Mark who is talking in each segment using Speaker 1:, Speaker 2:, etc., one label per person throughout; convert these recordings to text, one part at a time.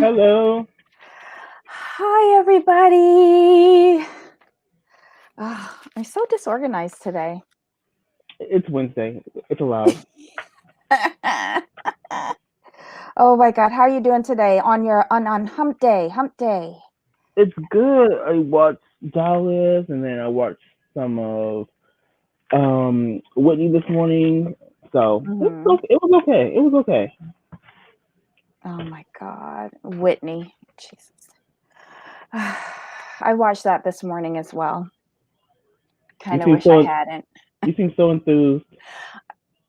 Speaker 1: Hello.
Speaker 2: Hello.
Speaker 1: Hi, everybody. I'm so disorganized today.
Speaker 2: It's Wednesday. It's allowed.
Speaker 1: Oh my God, how are you doing today on your on hump day? Hump day.
Speaker 2: It's good. I watched Dallas, and then I watched some of Whitney this morning. So
Speaker 1: Hmm.
Speaker 2: it was okay. It was okay.
Speaker 1: Oh my God, Whitney. Jesus. I watched that this morning as well.
Speaker 2: You
Speaker 1: Kind of
Speaker 2: seem
Speaker 1: wish I
Speaker 2: so
Speaker 1: hadn't.
Speaker 2: you seem so enthused.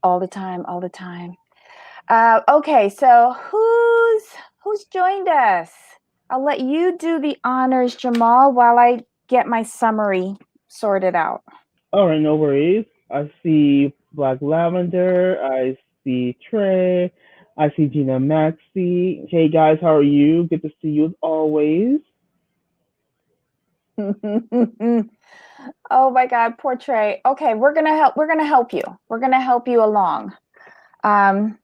Speaker 1: All the time, all the time. Okay, so who's joined us? I'll let you do the honors, Jamal, while I get my summary sorted out.
Speaker 2: All right, no worries. I see Black Lavender. I see Trey. I see Gina Maxi. Hey guys, how are you? Good to see you as always.
Speaker 1: Oh my God, poor Trey. Okay, we're gonna help. We're gonna help you. We're gonna help you along. Um,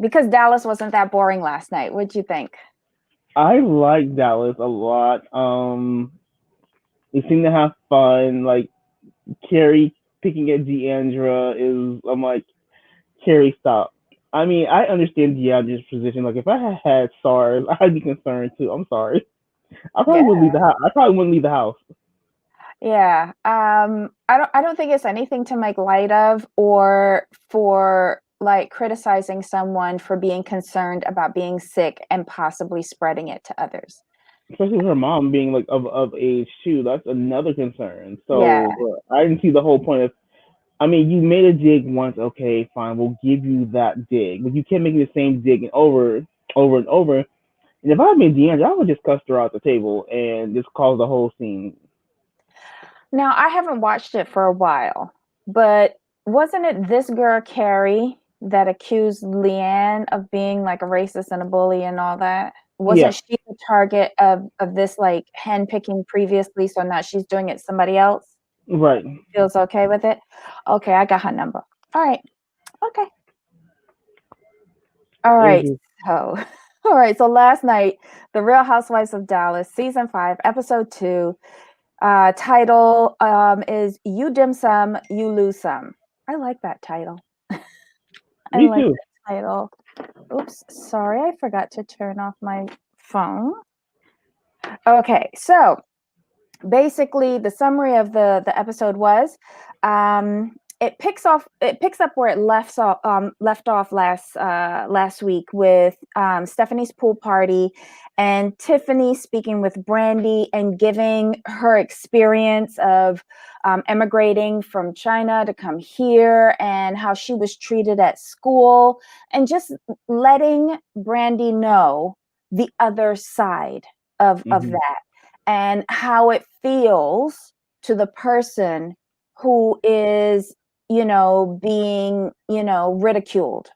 Speaker 1: because Dallas wasn't that boring last night. What'd you think?
Speaker 2: I like Dallas a lot. They seem to have fun. Like Carrie picking at Deandra is, I'm like, Carrie, stop. I mean, I understand Deandra's position. Like, if I had SARS, I'd be concerned too. I'm sorry. I probably
Speaker 1: Yeah.
Speaker 2: wouldn't leave the house. I probably wouldn't leave the house.
Speaker 1: Yeah. I don't think it's anything to make light of or for like criticizing someone for being concerned about being sick and possibly spreading it to others.
Speaker 2: Especially with her mom being like of age too. That's another concern.
Speaker 1: Yeah.
Speaker 2: So I didn't see the whole point of. I mean, you made a dig once. Okay, fine. We'll give you that dig, but you can't make the same dig over and over. And if I had been Deandra, I would just cuss her out the table and just cause the whole scene.
Speaker 1: Now, I haven't watched it for a while, but wasn't it this girl Carrie that accused Leanne of being like a racist and a bully and all that?
Speaker 2: Yeah,
Speaker 1: Wasn't she the target of this like hand picking previously? So now she's doing it to somebody else?
Speaker 2: right.
Speaker 1: Feels okay with it? Okay, I got her number. All right. Okay. All
Speaker 2: It was
Speaker 1: right.
Speaker 2: just
Speaker 1: So, all right. So last night, The Real Housewives of Dallas, season 5, episode 2, title is You Dim Sum, You Lose Some. I like that title. I
Speaker 2: me
Speaker 1: like
Speaker 2: too.
Speaker 1: that title. Oops. Sorry. I forgot to turn off my phone. Okay. So, basically the summary of the episode was it picks up where it left off last week with Stephanie's pool party and Tiffany speaking with Brandy and giving her experience of emigrating from China to come here and how she was treated at school and just letting Brandy know the other side of
Speaker 2: Hmm.
Speaker 1: that and how it feels to the person who is, being, ridiculed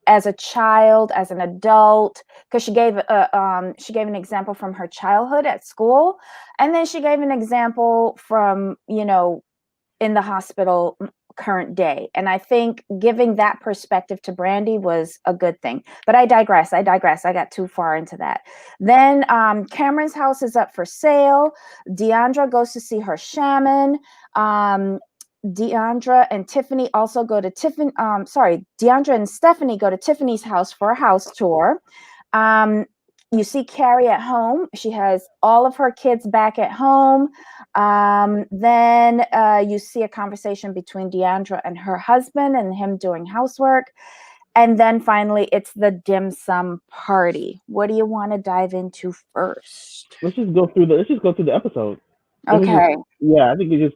Speaker 1: as a child, as an adult, because she gave an example from her childhood at school, and then she gave an example from, in the hospital current day. And I think giving that perspective to Brandy was a good thing. But I digress. I got too far into that. Then Cameron's house is up for sale. Deandra goes to see her shaman. Deandra and Tiffany also go to Tiffany. Deandra and Stephanie go to Tiffany's house for a house tour. Um, you see Carrie at home. She has all of her kids back at home. Then you see a conversation between Deandra and her husband and him doing housework. And then finally, it's the dim sum party. What do you want to dive into first?
Speaker 2: Let's just go through the episode. It was just
Speaker 1: Okay.
Speaker 2: yeah. I think we just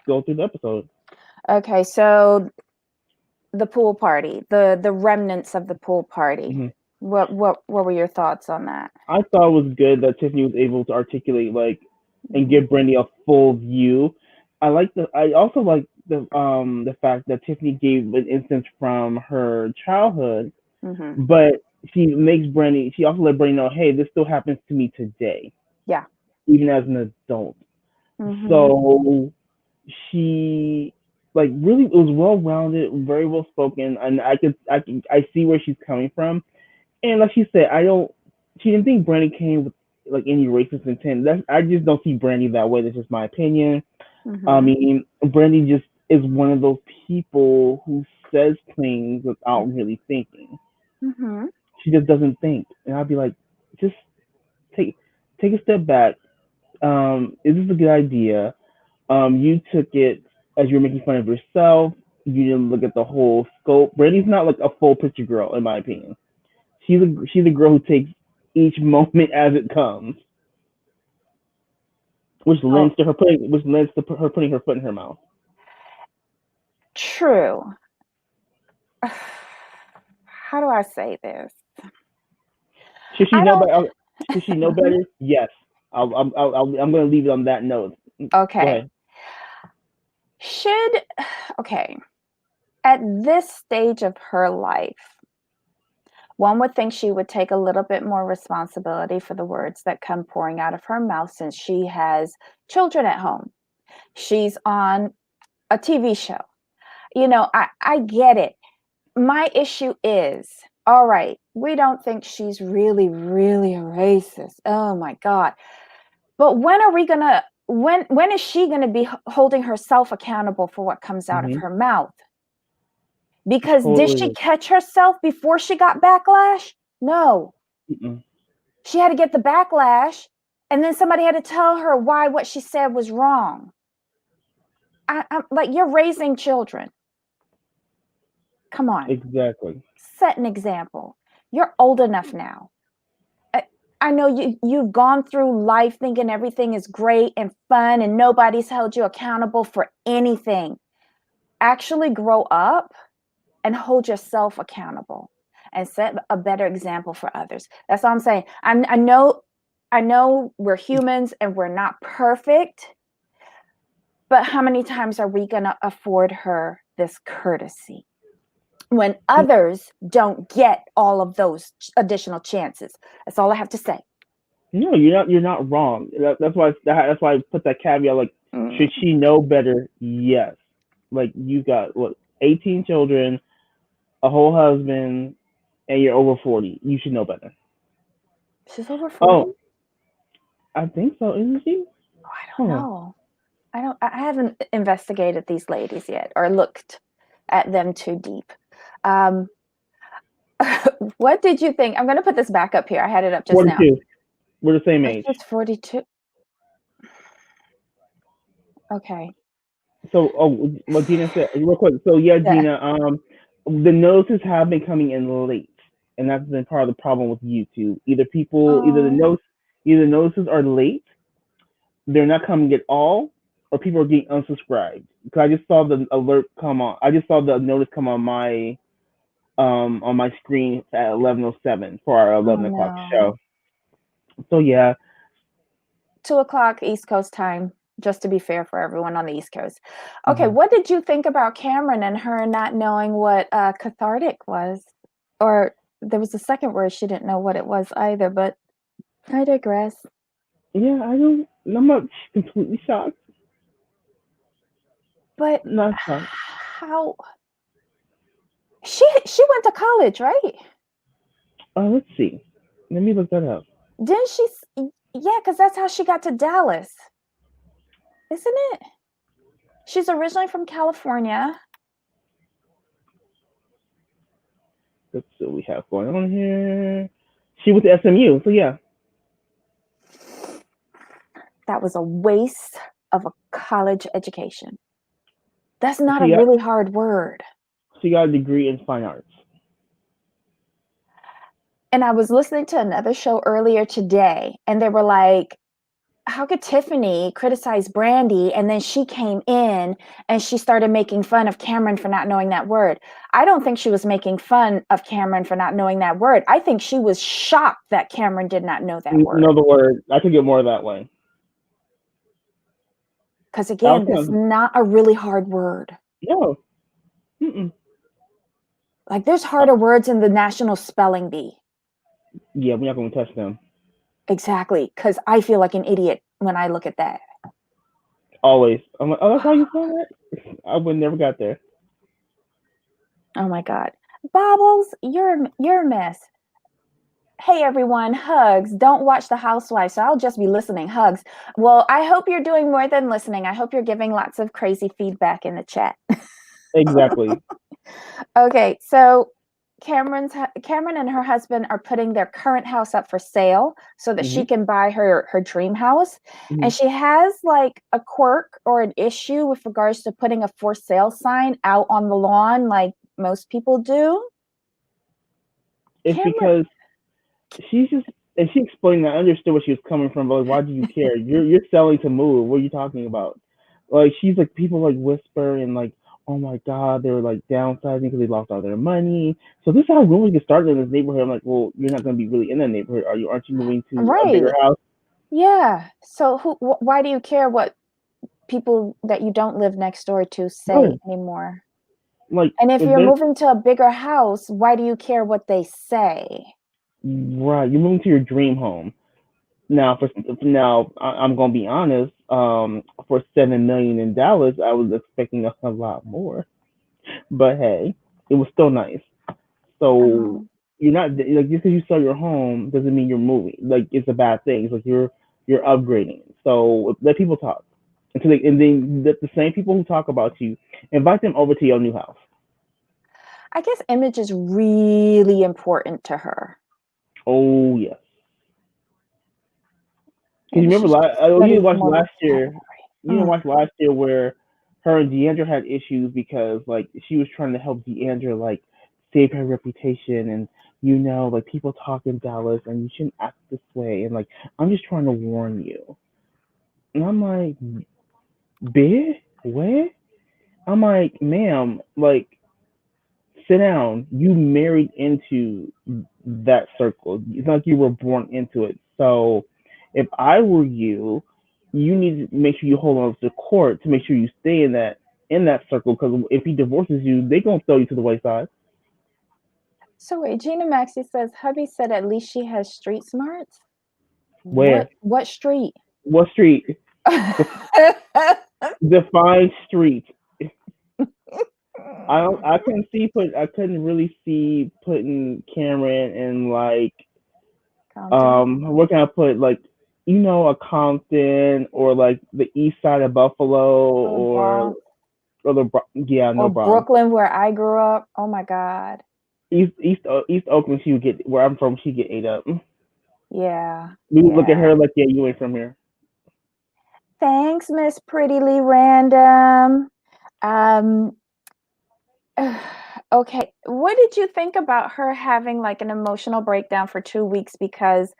Speaker 2: go through the episode.
Speaker 1: Okay. So the pool party, the remnants of the pool party.
Speaker 2: Hmm.
Speaker 1: What were your thoughts on that?
Speaker 2: I thought it was good that Tiffany was able to articulate like and
Speaker 1: Mm-hmm.
Speaker 2: give Brandy a full view. I also like the fact that Tiffany gave an instance from her childhood,
Speaker 1: Mm-hmm.
Speaker 2: but she also let Brandy know, hey, this still happens to me today,
Speaker 1: Yeah.
Speaker 2: even as an adult.
Speaker 1: Mm-hmm.
Speaker 2: So she like really it was well rounded, very well spoken, and I see where she's coming from. And like she said, I don't she didn't think Brandy came with like any racist intent. I just don't see Brandy that way. That's just my opinion. I
Speaker 1: Mm-hmm.
Speaker 2: mean, Brandy just is one of those people who says things without really thinking.
Speaker 1: Mm-hmm.
Speaker 2: She just doesn't think, and I'd be like, just take take a step back. Is this a good idea? You took it as you're making fun of yourself. You didn't look at the whole scope. Brandy's not like a full picture girl, in my opinion. She's a girl who takes each moment as it comes,
Speaker 1: Oh,
Speaker 2: which lends to her putting her foot in her mouth.
Speaker 1: true. How do I say this?
Speaker 2: Should she
Speaker 1: I
Speaker 2: know
Speaker 1: don't.
Speaker 2: better? Should she know
Speaker 1: Mhm.
Speaker 2: better? Yes. I'm going to leave it on that note. Go
Speaker 1: Okay.
Speaker 2: ahead.
Speaker 1: Should, okay. At this stage of her life, one would think she would take a little bit more responsibility for the words that come pouring out of her mouth since she has children at home. She's on a TV show. I get it. My issue is, all right, we don't think she's really, really a racist. Oh my God. But when is she gonna be holding herself accountable for what comes out of
Speaker 2: Mm-hmm.
Speaker 1: her mouth? Because did she
Speaker 2: Totally.
Speaker 1: catch herself before she got backlash? No.
Speaker 2: Mm-mm.
Speaker 1: She had to get the backlash, and then somebody had to tell her why what she said was wrong. I'm like, you're raising children. Come on,
Speaker 2: Exactly.
Speaker 1: set an example. You're old enough now. I, I know you've gone through life thinking everything is great and fun, and nobody's held you accountable for anything. Actually grow up and hold yourself accountable and set a better example for others. That's all I'm saying. I know we're humans and we're not perfect, but how many times are we going to afford her this courtesy when others don't get all of those additional chances? That's all I have to say.
Speaker 2: No, you're not wrong. That's why I put that caveat. Like, should
Speaker 1: Mm,
Speaker 2: she know better? Yes. Like, you got what, 18 children, a whole husband, and you're over 40. You should know better.
Speaker 1: she's over 40.
Speaker 2: Oh, I think so, isn't she?
Speaker 1: Oh, I don't
Speaker 2: Hold on.
Speaker 1: know. I haven't investigated these ladies yet or looked at them too deep. Um, what did you think? I'm going to put this back up here. I had it up just now.
Speaker 2: 42. We're the same
Speaker 1: This
Speaker 2: age.
Speaker 1: is 42. Okay.
Speaker 2: So, what Gina said real quick. So yeah,
Speaker 1: Yeah.
Speaker 2: Gina. The notices have been coming in late, and that's been part of the problem with YouTube.
Speaker 1: Oh,
Speaker 2: Either the notices are late, they're not coming at all, or people are getting unsubscribed. Because I just saw the alert come on. I just saw the notice come on my screen at 11:07 for our
Speaker 1: oh
Speaker 2: 11 o'clock
Speaker 1: no.
Speaker 2: show. So yeah.
Speaker 1: 2 o'clock East Coast time, just to be fair for everyone on the East Coast. Okay,
Speaker 2: Mhm.
Speaker 1: what did you think about Cameron and her not knowing what cathartic was? Or there was a second word she didn't know what it was either, but I digress.
Speaker 2: Yeah, I don't. I'm not completely shocked.
Speaker 1: But
Speaker 2: Not shocked.
Speaker 1: how she went to college, right?
Speaker 2: Let's see. Let me look that up.
Speaker 1: Didn't she? Yeah, because that's how she got to Dallas, isn't it? She's originally from California.
Speaker 2: Let's see what we have going on here. She went to SMU, so yeah.
Speaker 1: That was a waste of a college education. That's not a
Speaker 2: She got
Speaker 1: really hard word.
Speaker 2: she got a degree in fine arts.
Speaker 1: And I was listening to another show earlier today, and they were like, how could Tiffany criticize Brandy? And then she came in and she started making fun of Cameron for not knowing that word. I don't think she was making fun of Cameron for not knowing that word. I think she was shocked that Cameron did not know that word.
Speaker 2: Another word. I took it more that way.
Speaker 1: Because
Speaker 2: That was
Speaker 1: again,
Speaker 2: kind
Speaker 1: that's
Speaker 2: of
Speaker 1: not a really hard word.
Speaker 2: no. Mm-mm.
Speaker 1: Like there's
Speaker 2: Uh,
Speaker 1: harder words in the National Spelling Bee.
Speaker 2: yeah, we're not going to touch them.
Speaker 1: Exactly. Because I feel like an idiot when I look at that.
Speaker 2: Always. I'm like, oh, that's how you spell that? I would never got there.
Speaker 1: Oh my God. Bobbles, you're a mess. Hey everyone, hugs. Don't watch The Housewives, so I'll just be listening. Hugs. Well, I hope you're doing more than listening. I hope you're giving lots of crazy feedback in the chat.
Speaker 2: Exactly.
Speaker 1: Okay, so Cameron and her husband are putting their current house up for sale so that she
Speaker 2: Hmm.
Speaker 1: can buy her dream house.
Speaker 2: Hmm.
Speaker 1: And she has like a quirk or an issue with regards to putting a for sale sign out on the lawn like most people do.
Speaker 2: It's
Speaker 1: Cameron,
Speaker 2: because she's just, and she explained that I understood where she was coming from, but like, why do you care? You're selling to move. What are you talking about? Like she's like people like whisper and like, oh my god, they were like downsizing because they lost all their money. So this is how rumors get started in this neighborhood. I'm like, well, you're not gonna be really in that neighborhood, are you? Aren't you moving to a bigger
Speaker 1: right.
Speaker 2: house?
Speaker 1: Yeah. So why do you care what people that you don't live next door to say
Speaker 2: No,
Speaker 1: anymore?
Speaker 2: like
Speaker 1: And if
Speaker 2: if
Speaker 1: you're
Speaker 2: there's
Speaker 1: moving to a bigger house, why do you care what they say?
Speaker 2: right, you're moving to your dream home. Now, I'm gonna be honest. For 7 million in Dallas, I was expecting a lot more. But hey, it was still nice. So
Speaker 1: Oh.
Speaker 2: you're not like just because you sell your home doesn't mean you're moving. Like it's a bad thing. It's like you're upgrading. So let people talk. And then the same people who talk about you, invite them over to your new house.
Speaker 1: I guess image is really important to her.
Speaker 2: Oh yes. Because you
Speaker 1: Maybe
Speaker 2: remember,
Speaker 1: she should
Speaker 2: oh, you
Speaker 1: study
Speaker 2: didn't
Speaker 1: some
Speaker 2: watch
Speaker 1: more
Speaker 2: last year.
Speaker 1: vocabulary.
Speaker 2: You didn't
Speaker 1: Mm.
Speaker 2: watch last year where her and Deandra had issues because like she was trying to help Deandra like save her reputation and like people talk in Dallas and you shouldn't act this way and like I'm just trying to warn you. And I'm like, bitch, what? I'm like, ma'am, like sit down. You married into that circle. It's not like you were born into it. So if I were you, you need to make sure you hold on to the court to make sure you stay in that circle. Because if he divorces you, they gonna throw you to the wayside.
Speaker 1: So wait, Gina Maxey says hubby said at least she has street smarts.
Speaker 2: Where?
Speaker 1: What street?
Speaker 2: What street? Define street. I don't. I couldn't see put. I couldn't really see putting Cameron in like
Speaker 1: Compton
Speaker 2: where can I put like a Compton or like the east side of Buffalo
Speaker 1: or the Bronx
Speaker 2: or the yeah,
Speaker 1: or
Speaker 2: no Bronx.
Speaker 1: Brooklyn where I grew up. Oh my God.
Speaker 2: East Oakland, she would get where I'm from. She get ate up.
Speaker 1: Yeah.
Speaker 2: We would look at
Speaker 1: Yeah.
Speaker 2: her like, yeah, you ain't from here.
Speaker 1: Thanks, Miss Prettily Random. Um, okay. What did you think about her having like an emotional breakdown for 2 weeks because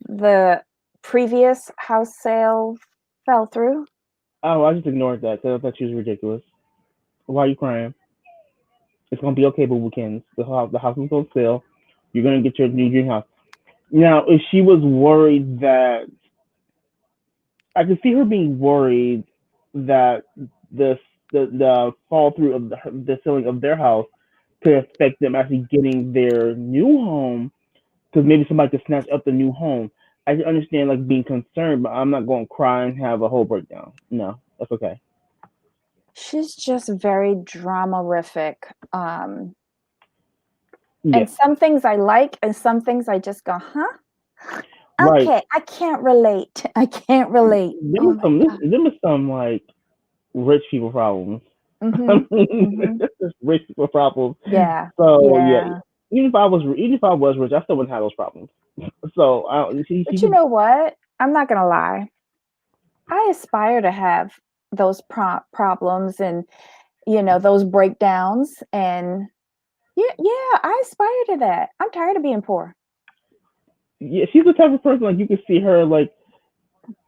Speaker 1: the previous house sale fell through?
Speaker 2: Oh, I just ignored that because I thought she was ridiculous. Why are you crying? It's gonna be okay, boo Kins. The house is gonna sell. You're gonna get your new dream house. Now, if she was worried that I could see her being worried that the the fall through of the selling of their house could affect them actually getting their new home because maybe somebody could snatch up the new home. I can understand like being concerned, but I'm not going to cry and have a whole breakdown. No, that's okay.
Speaker 1: She's just very dramarific.
Speaker 2: Yeah,
Speaker 1: And some things I like, and some things I just go, huh?
Speaker 2: right.
Speaker 1: Okay, I can't relate. I can't relate. Oh my God.
Speaker 2: Them is some like rich people problems.
Speaker 1: Mm-hmm. Mm-hmm.
Speaker 2: Rich people problems.
Speaker 1: Yeah.
Speaker 2: So yeah,
Speaker 1: Yeah.
Speaker 2: even if I was rich, I still wouldn't have those problems. So she
Speaker 1: But you
Speaker 2: could
Speaker 1: know what? I'm not gonna lie. I aspire to have those problems and those breakdowns and yeah, I aspire to that. I'm tired of being poor.
Speaker 2: yeah, she's the type of person like you can see her like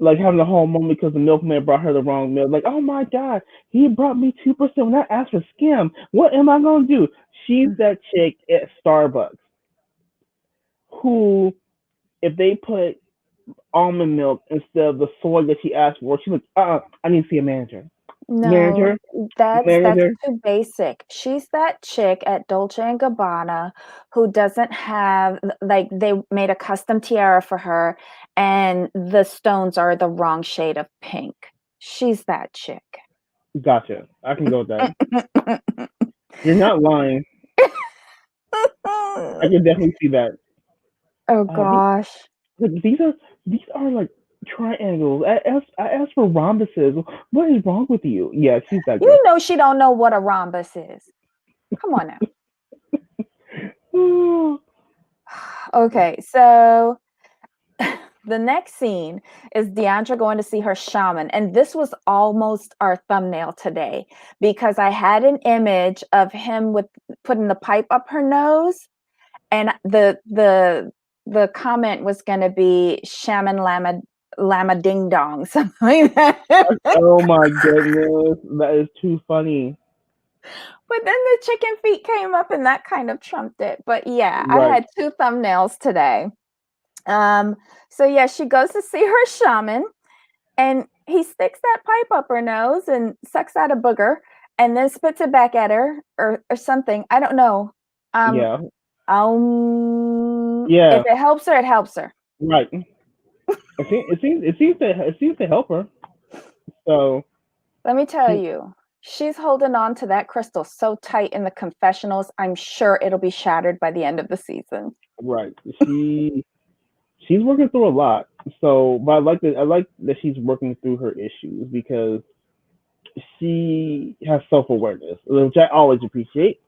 Speaker 2: having a whole moment because the milkman brought her the wrong milk. Like, oh my god, he brought me 2% when I asked for skim. What am I gonna do? She's that chick at Starbucks who, if they put almond milk instead of the soy that she asked for, she's like, I need to see a manager.
Speaker 1: No,
Speaker 2: Manager,
Speaker 1: that's
Speaker 2: manager.
Speaker 1: too basic. She's that chick at Dolce and Gabbana who doesn't have like they made a custom tiara for her and the stones are the wrong shade of pink. She's that chick.
Speaker 2: Gotcha. I can go with that. You're not lying. I can definitely see that.
Speaker 1: Oh
Speaker 2: These,
Speaker 1: gosh.
Speaker 2: like, these are like triangles. I asked for rhombuses. What is wrong with you? Yeah, she's that good.
Speaker 1: You know she don't know what a rhombus is. Come on now. Okay, so the next scene is Deandra going to see her shaman. And this was almost our thumbnail today because I had an image of him with putting the pipe up her nose, and the comment was going to be shaman lama ding dong, something like that.
Speaker 2: Oh my goodness, that is too funny.
Speaker 1: But then the chicken feet came up and that kind of trumped it. But yeah, I
Speaker 2: Right.
Speaker 1: had two thumbnails today. Um, so yeah, she goes to see her shaman and he sticks that pipe up her nose and sucks out a booger and then spits it back at her or something. I don't know. Um,
Speaker 2: Yeah.
Speaker 1: if
Speaker 2: Yeah.
Speaker 1: it helps her, it helps her.
Speaker 2: Right. It seems to help her. So
Speaker 1: Let me tell
Speaker 2: she
Speaker 1: you, she's holding on to that crystal so tight in the confessionals. I'm sure it'll be shattered by the end of the season.
Speaker 2: right. She's working through a lot. So, but I like that she's working through her issues because she has self awareness, which I always appreciate.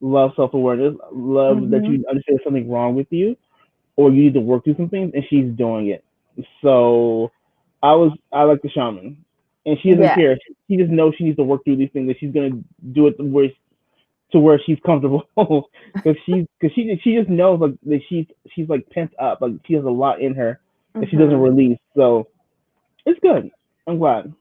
Speaker 2: Love self awareness. Love that
Speaker 1: Mm-hmm.
Speaker 2: you understand something wrong with you, or you need to work through some things, and she's doing it. So, I like the shaman, and she doesn't
Speaker 1: Yeah.
Speaker 2: care. She just knows she needs to work through these things, and she's gonna do it to where she's comfortable because she just knows like that she's like pent up, like she has a lot in her that she doesn't
Speaker 1: Mm-hmm.
Speaker 2: release. So it's good. I'm glad.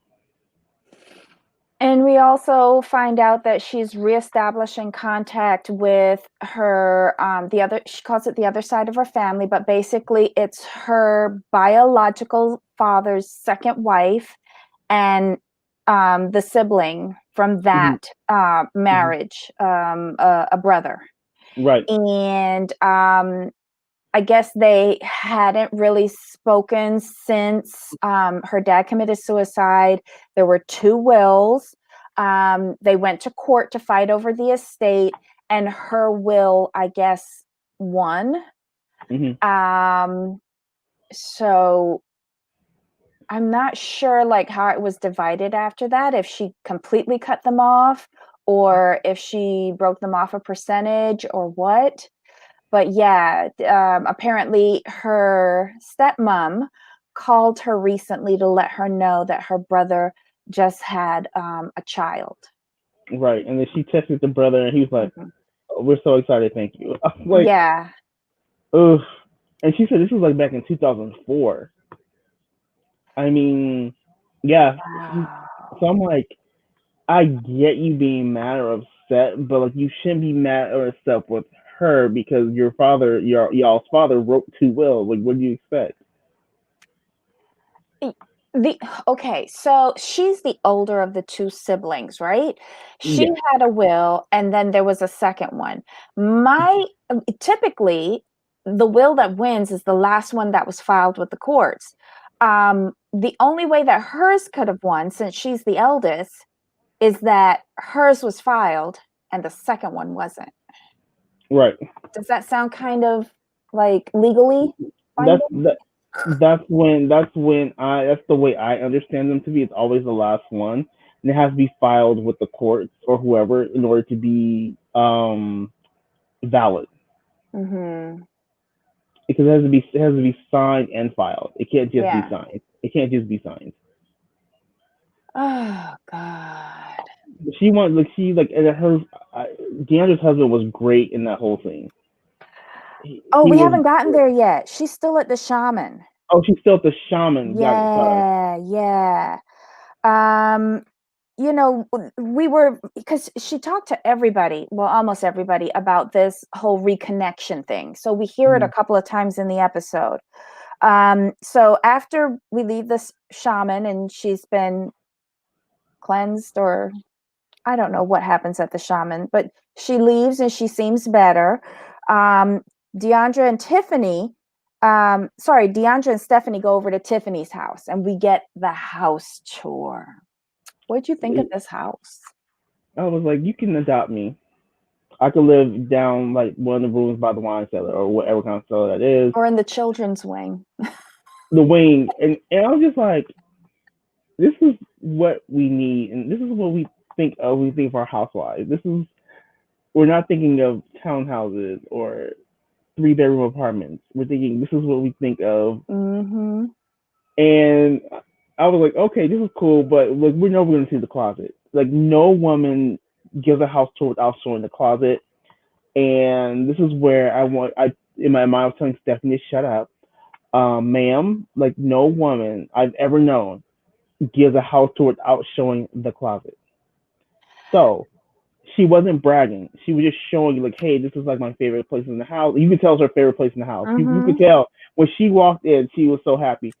Speaker 1: And we also find out that she's reestablishing contact with her, the other, she calls it the other side of her family, but basically it's her biological father's second wife and the sibling from
Speaker 2: Mm-hmm.
Speaker 1: that
Speaker 2: Mm-hmm.
Speaker 1: marriage, a brother.
Speaker 2: Right.
Speaker 1: And I guess they hadn't really spoken since her dad committed suicide. There were two wills. They went to court to fight over the estate, and her will, I guess, won.
Speaker 2: Mm-hmm.
Speaker 1: Um, so I'm not sure like how it was divided after that, if she completely cut them off or if she broke them off a percentage or what. But yeah, apparently her stepmom called her recently to let her know that her brother just had a child.
Speaker 2: Right. And then she texted the brother, and he was like,
Speaker 1: Mhm.
Speaker 2: oh, "We're so excited, thank you." I was like,
Speaker 1: Yeah.
Speaker 2: ugh. And she said this was like back in 2004. I mean, yeah. So
Speaker 1: Wow.
Speaker 2: I'm like, I get you being mad or upset, but like you shouldn't be mad or upset with her because y'all's father wrote two wills. Like, what do you expect?
Speaker 1: The okay, so she's the older of the two siblings, right? She
Speaker 2: Yeah.
Speaker 1: had a will, and then there was a second one. My typically the will that wins is the last one that was filed with the courts. The only way that hers could have won, since she's the eldest, is that hers was filed and the second one wasn't.
Speaker 2: Right.
Speaker 1: Does that sound kind of like legally
Speaker 2: That's
Speaker 1: binding?
Speaker 2: that. That's the way I understand them to be. It's always the last one, and it has to be filed with the courts or whoever in order to be valid.
Speaker 1: Mm-hmm.
Speaker 2: Because it has to be signed and filed. It can't just be
Speaker 1: Yeah.
Speaker 2: signed. It can't just be signed.
Speaker 1: Oh God.
Speaker 2: She wants like she like and her Deandra's husband was great in that whole thing.
Speaker 1: Oh,
Speaker 2: He
Speaker 1: we
Speaker 2: was
Speaker 1: haven't gotten there yet. She's still at the shaman.
Speaker 2: oh she's still at the shaman. Got it. Sorry.
Speaker 1: Yeah, yeah. Um, we were because she talked to everybody, well, almost everybody, about this whole reconnection thing. So we hear it a
Speaker 2: Mm-hmm.
Speaker 1: couple of times in the episode. So after we leave this shaman and she's been cleansed, or I don't know what happens at the shaman, but she leaves and she seems better. Um, Deandra and Tiffany, Deandra and Stephanie go over to Tiffany's house and we get the house tour. What'd you think of this house?
Speaker 2: I was like, you can adopt me. I could live down like one of the rooms by the wine cellar or whatever kind of cellar that is,
Speaker 1: Or in the children's wing.
Speaker 2: the wing, and I was just like, this is what we need, and this is what we think of. We think of our housewives. This is we're not thinking of townhouses or 3 bedroom apartments. We're thinking this is what we think of,
Speaker 1: Mm-hmm.
Speaker 2: and I was like, okay, this is cool, but like we're never going to see the closet. Like no woman gives a house tour without showing the closet, and this is where I in my mind I was telling Stephanie, shut up, ma'am. Like no woman I've ever known gives a house tour without showing the closet. So she wasn't bragging. She was just showing you like, hey, this is like my favorite place in the house. You could tell it's her favorite place in the house. You
Speaker 1: Mm-hmm.
Speaker 2: could tell when she walked in, she was so happy.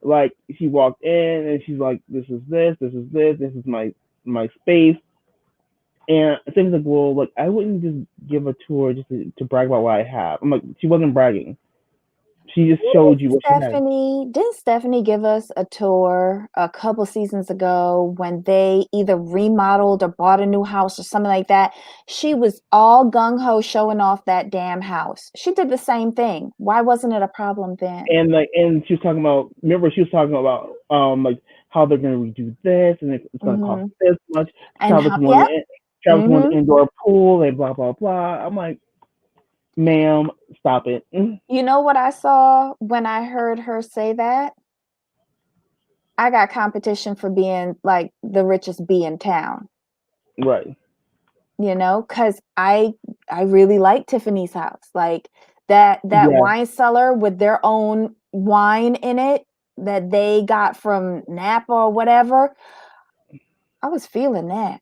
Speaker 2: Like she walked in and she's like, this is my space. And things like, well, like I wouldn't just give a tour just to brag about what I have. I'm like, she wasn't bragging. She just showed you what she had.
Speaker 1: Didn't Stephanie give us a tour a couple seasons ago when they either remodeled or bought a new house or something like that? She was all gung ho showing off that damn house. She did the same thing. Why wasn't it a problem then?
Speaker 2: And she was talking about, remember she was talking about like how they're gonna redo this and it's gonna cost
Speaker 1: Hmm.
Speaker 2: this much.
Speaker 1: And
Speaker 2: Travis
Speaker 1: how,
Speaker 2: wanted
Speaker 1: yep.
Speaker 2: Travis wanted
Speaker 1: Hmm.
Speaker 2: an indoor pool and blah blah blah. I'm like, ma'am, stop it.
Speaker 1: You know what I saw when I heard her say that? I got competition for being like the richest bee in town.
Speaker 2: Right.
Speaker 1: Because I really like Tiffany's house, like that
Speaker 2: Yeah.
Speaker 1: wine cellar with their own wine in it that they got from Napa or whatever. I was feeling that.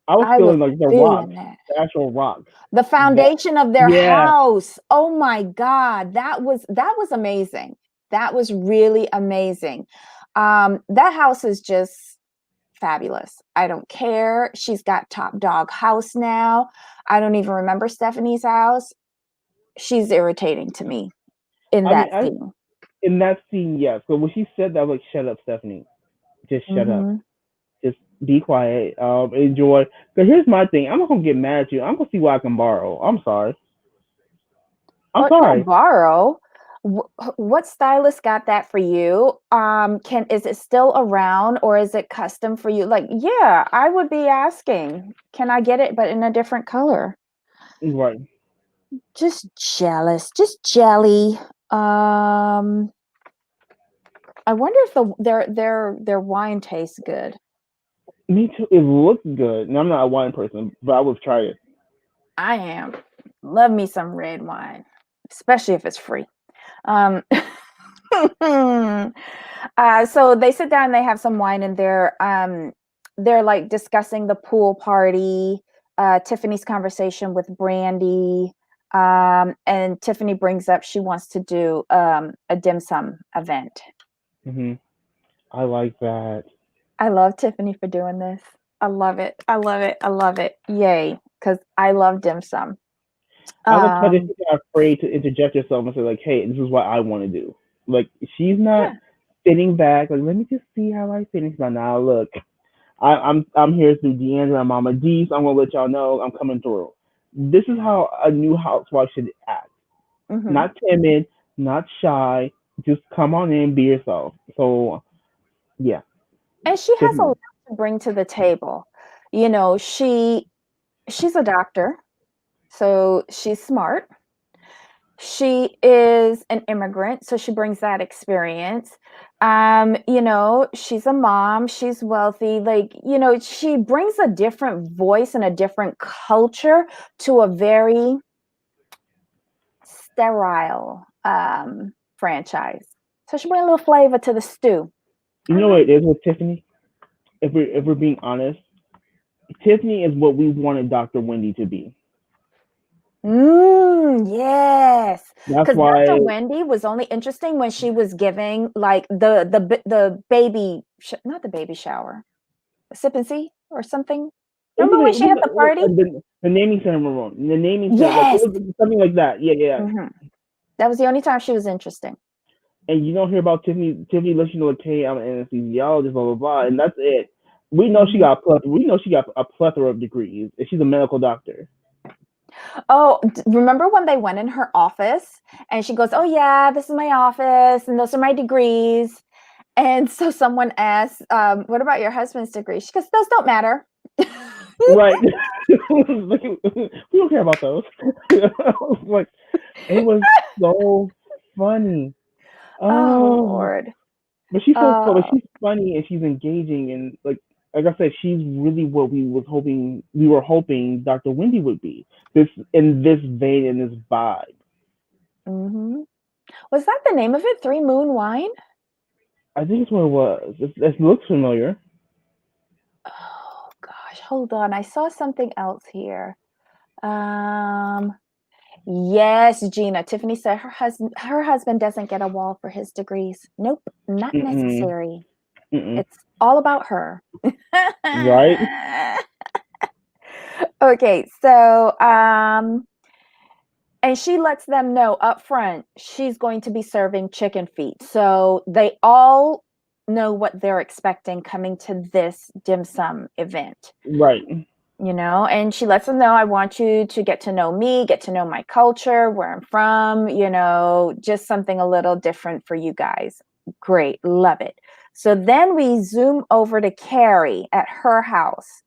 Speaker 2: I was
Speaker 1: I was
Speaker 2: feeling like the rocks,
Speaker 1: feeling that.
Speaker 2: the actual rocks.
Speaker 1: The
Speaker 2: That
Speaker 1: foundation of their
Speaker 2: yeah.
Speaker 1: house, oh my god, that was amazing. That was really amazing. That house is just fabulous. I don't care. She's got top dog house now. I don't even remember Stephanie's house. She's irritating to me in
Speaker 2: I mean,
Speaker 1: that
Speaker 2: I
Speaker 1: scene.
Speaker 2: in that scene, yes. So when she said that, I was like, shut up, Stephanie. Just shut up.
Speaker 1: Hmm.
Speaker 2: Just be quiet. Enjoy. Because here's my thing. I'm not gonna get mad at you. I'm gonna see what I can borrow. I'm sorry. I'm
Speaker 1: Oh, don't
Speaker 2: sorry.
Speaker 1: borrow. What stylist got that for you? Can is it still around or is it custom for you? Like, yeah, I would be asking, can I get it but in a different color?
Speaker 2: Right.
Speaker 1: Just jealous, just jelly. Um, I wonder if their wine tastes good.
Speaker 2: Me too. It looks good. And I'm not a wine person, but I would try it.
Speaker 1: I am. Love me some red wine, especially if it's free. Um, so they sit down, they have some wine, and they're like discussing the pool party, Tiffany's conversation with Brandy, and Tiffany brings up she wants to do a dim sum event.
Speaker 2: Hmm. I like that.
Speaker 1: I love Tiffany for doing this. I love it. I love it. I love it. Yay, because I love dim sum.
Speaker 2: I like how she's
Speaker 1: Um,
Speaker 2: not afraid to interject herself and say like, "Hey, this is what I want to do." Like she's not
Speaker 1: yeah.
Speaker 2: sitting back. Like, let me just see how I finish. Now, look, I'm here through Deandra and Mama D, so I'm gonna let y'all know I'm coming through. This is how a new housewife should act.
Speaker 1: Hmm.
Speaker 2: Not timid, not shy. Just come on in, be yourself. So yeah,
Speaker 1: And she has a
Speaker 2: Tiffany.
Speaker 1: lot to bring to the table. You know, she's a doctor, so she's smart. She is an immigrant, so she brings that experience. She's a mom, she's wealthy, like, she brings a different voice and a different culture to a very sterile franchise. So she brings a little flavor to the stew.
Speaker 2: You
Speaker 1: I
Speaker 2: know what
Speaker 1: like
Speaker 2: it is with Tiffany? If we're being honest, Tiffany is what we wanted Dr. Wendy to be.
Speaker 1: Yes,
Speaker 2: That's
Speaker 1: because
Speaker 2: why
Speaker 1: Dr. Wendy was only interesting when she was giving like the baby not the baby shower, sip and see or something. Remember when
Speaker 2: it
Speaker 1: she
Speaker 2: was
Speaker 1: had the party?
Speaker 2: the naming ceremony. The naming ceremony, like it
Speaker 1: Yes.
Speaker 2: was something like that. Yeah, yeah.
Speaker 1: Hmm. That was the only time she was interesting.
Speaker 2: And you don't hear about Tiffany. Tiffany lets you know, like, hey, I'm an anesthesiologist, blah blah blah, and that's it. We know she
Speaker 1: Hmm.
Speaker 2: got a plethora. We know she got a plethora of degrees, and she's a medical doctor.
Speaker 1: Oh, remember when they went in her office and she goes, "Oh yeah, this is my office and those are my degrees." And so someone asked, "What about your husband's degree?" She goes, "Those don't matter."
Speaker 2: Right. Like, we don't care about those. Like, it was so funny.
Speaker 1: Oh
Speaker 2: Oh,
Speaker 1: Lord.
Speaker 2: but she's so fun. Like,
Speaker 1: Uh,
Speaker 2: she's funny and she's engaging and like I said, she's really what we were hoping Dr. Wendy would be. This in this vein and this vibe.
Speaker 1: hmm Was that the name of it? Three Moon Wine?
Speaker 2: I think it's what it was. It looks familiar.
Speaker 1: Oh gosh, hold on. I saw something else here. Um, yes, Gina. Tiffany said her husband doesn't get a wall for his degrees. Nope, not
Speaker 2: Mm-mm.
Speaker 1: necessary.
Speaker 2: Mm-mm.
Speaker 1: It's all about her.
Speaker 2: Right?
Speaker 1: Okay, so and she lets them know up front she's going to be serving chicken feet. So they all know what they're expecting coming to this dim sum event.
Speaker 2: Right.
Speaker 1: And she lets them know, I want you to get to know me, get to know my culture, where I'm from, just something a little different for you guys. Great, love it. So then we zoom over to Carrie at her house,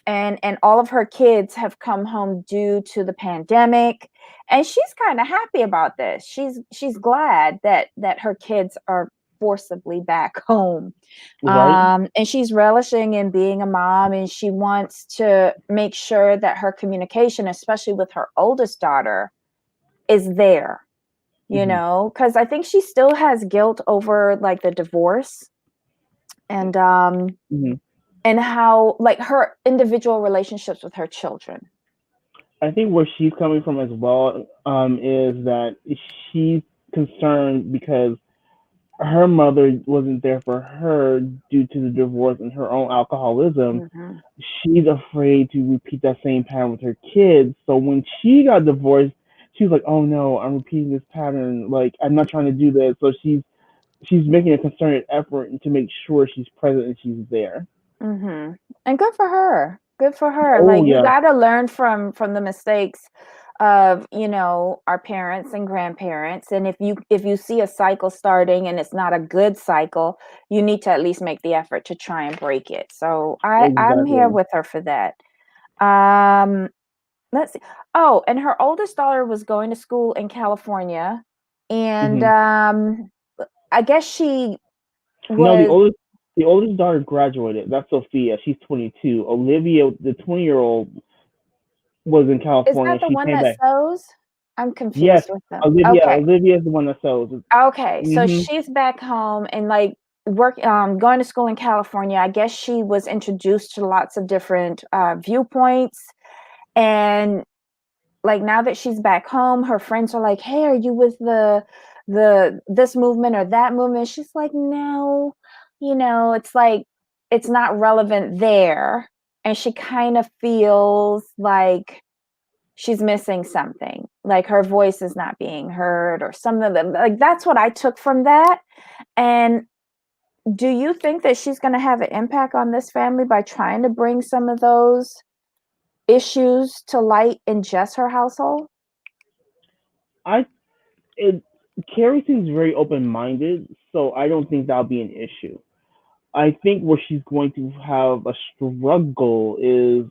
Speaker 1: and all of her kids have come home due to the pandemic, and she's kind of happy about this. She's glad that her kids are forcibly back home,
Speaker 2: Right.
Speaker 1: and she's relishing in being a mom, and she wants to make sure that her communication, especially with her oldest daughter, is there,
Speaker 2: Mm-hmm.
Speaker 1: because I think she still has guilt over like the divorce, and
Speaker 2: Mm-hmm.
Speaker 1: how like her individual relationships with her children.
Speaker 2: I think where she's coming from as well is that she's concerned because her mother wasn't there for her due to the divorce and her own alcoholism.
Speaker 1: Mhm.
Speaker 2: She's afraid to repeat that same pattern with her kids. So when she got divorced, she was like, "Oh no, I'm repeating this pattern. Like I'm not trying to do this." So she's making a concerted effort to make sure she's present and she's there.
Speaker 1: Mhm. And good for her. Good for her.
Speaker 2: Oh
Speaker 1: Like you
Speaker 2: yeah,
Speaker 1: got to learn from the mistakes of, our parents and grandparents. And if you see a cycle starting and it's not a good cycle, you need to at least make the effort to try and break it. So I'm here
Speaker 2: exactly.
Speaker 1: with her for that. Um let's see. Oh, and her oldest daughter was going to school in California, and
Speaker 2: Hmm.
Speaker 1: I guess she
Speaker 2: No,
Speaker 1: was.
Speaker 2: the oldest daughter graduated. That's Sophia. She's 22. Olivia, the 20-year-old, was in
Speaker 1: Is that
Speaker 2: California.
Speaker 1: the
Speaker 2: She
Speaker 1: one
Speaker 2: came
Speaker 1: that
Speaker 2: back.
Speaker 1: sews? I'm
Speaker 2: Yes,
Speaker 1: confused with them.
Speaker 2: Olivia.
Speaker 1: Okay.
Speaker 2: Olivia is the one that sells.
Speaker 1: Okay. So
Speaker 2: Hmm.
Speaker 1: she's back home and like going to school in California. I guess she was introduced to lots of different viewpoints, and like now that she's back home, her friends are like, "Hey, are you with the this movement or that movement?" She's like, "No." It's like it's not relevant there, and she kind of feels like she's missing something. Like her voice is not being heard or some of them. Like that's what I took from that. And do you think that she's going to have an impact on this family by trying to bring some of those issues to light in just her household?
Speaker 2: I it Carrie seems very open minded, so I don't think that'll be an issue. I think where she's going to have a struggle is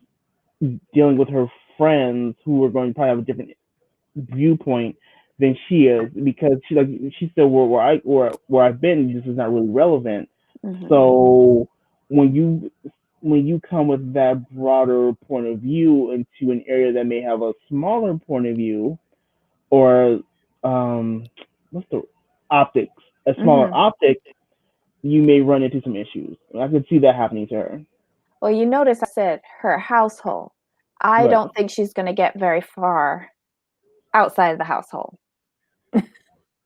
Speaker 2: dealing with her friends who are going to probably have a different viewpoint than she is because she said where I've been this is not really relevant.
Speaker 1: Mhm.
Speaker 2: So when you when you come with that broader point of view into an area that may have a smaller point of view or what's the optics a smaller
Speaker 1: Mhm.
Speaker 2: optic, you may run into some issues. I could see that happening to her.
Speaker 1: Well, you notice I said her household. I
Speaker 2: Right.
Speaker 1: don't think she's going to get very far outside of the household.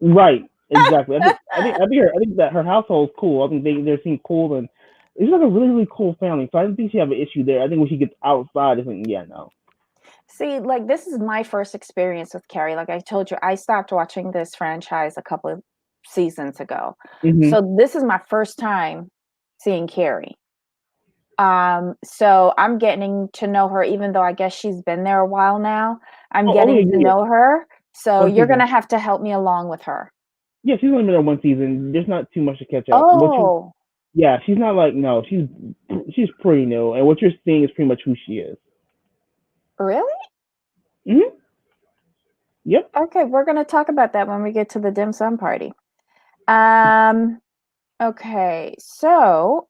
Speaker 2: Right. Exactly. I think that her household's cool. I think they seem cool and it's like a really really cool family. So I don't think she have an issue there. I think when she gets outside, it's like yeah no.
Speaker 1: See, like this is my first experience with Carrie. Like I told you, I stopped watching this franchise a couple of seasons ago.
Speaker 2: Hmm.
Speaker 1: So this is my first time seeing Carrie. So I'm getting to know her, even though I guess she's been there a while now. I'm
Speaker 2: Oh,
Speaker 1: getting
Speaker 2: yeah,
Speaker 1: to
Speaker 2: yeah,
Speaker 1: know her. So
Speaker 2: one
Speaker 1: you're
Speaker 2: season.
Speaker 1: gonna have to help me along with her.
Speaker 2: Yeah, she's only been there one season. There's not too much to catch up.
Speaker 1: Oh,
Speaker 2: Yeah, she's not like no, she's pretty new, and what you're seeing is pretty much who she is.
Speaker 1: really?
Speaker 2: Hmm. Yep.
Speaker 1: Okay, we're gonna talk about that when we get to the dim sum party. Um, okay, so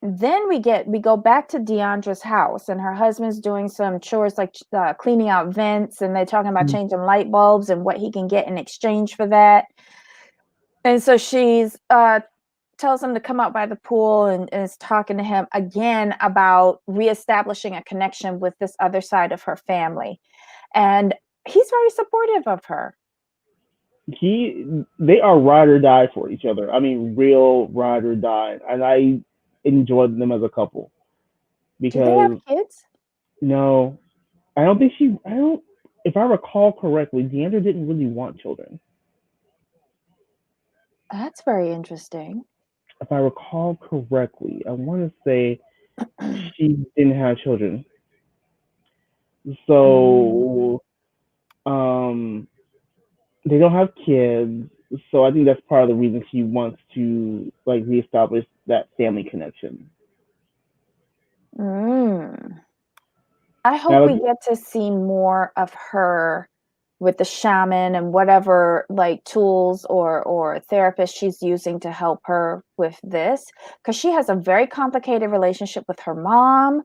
Speaker 1: then we go back to Deandra's house, and her husband's doing some chores like cleaning out vents, and they're talking about changing light bulbs and what he can get in exchange for that. And so she's tells him to come out by the pool and is talking to him again about reestablishing a connection with this other side of her family. And he's very supportive of her.
Speaker 2: They are ride or die for each other. I mean, real ride or die, and I enjoyed them as a couple
Speaker 1: Do they have
Speaker 2: because
Speaker 1: kids?
Speaker 2: no, I don't think she. I don't. If I recall correctly, Deandra didn't really want children.
Speaker 1: That's very interesting.
Speaker 2: If I recall correctly, I want to say she didn't have children.
Speaker 1: Mm.
Speaker 2: So, they don't have kids. So I think that's part of the reason she wants to like reestablish that family connection.
Speaker 1: Mm. I
Speaker 2: Now,
Speaker 1: hope we get to see more of her with the shaman and whatever like tools or therapist she's using to help her with this, because she has a very complicated relationship with her mom.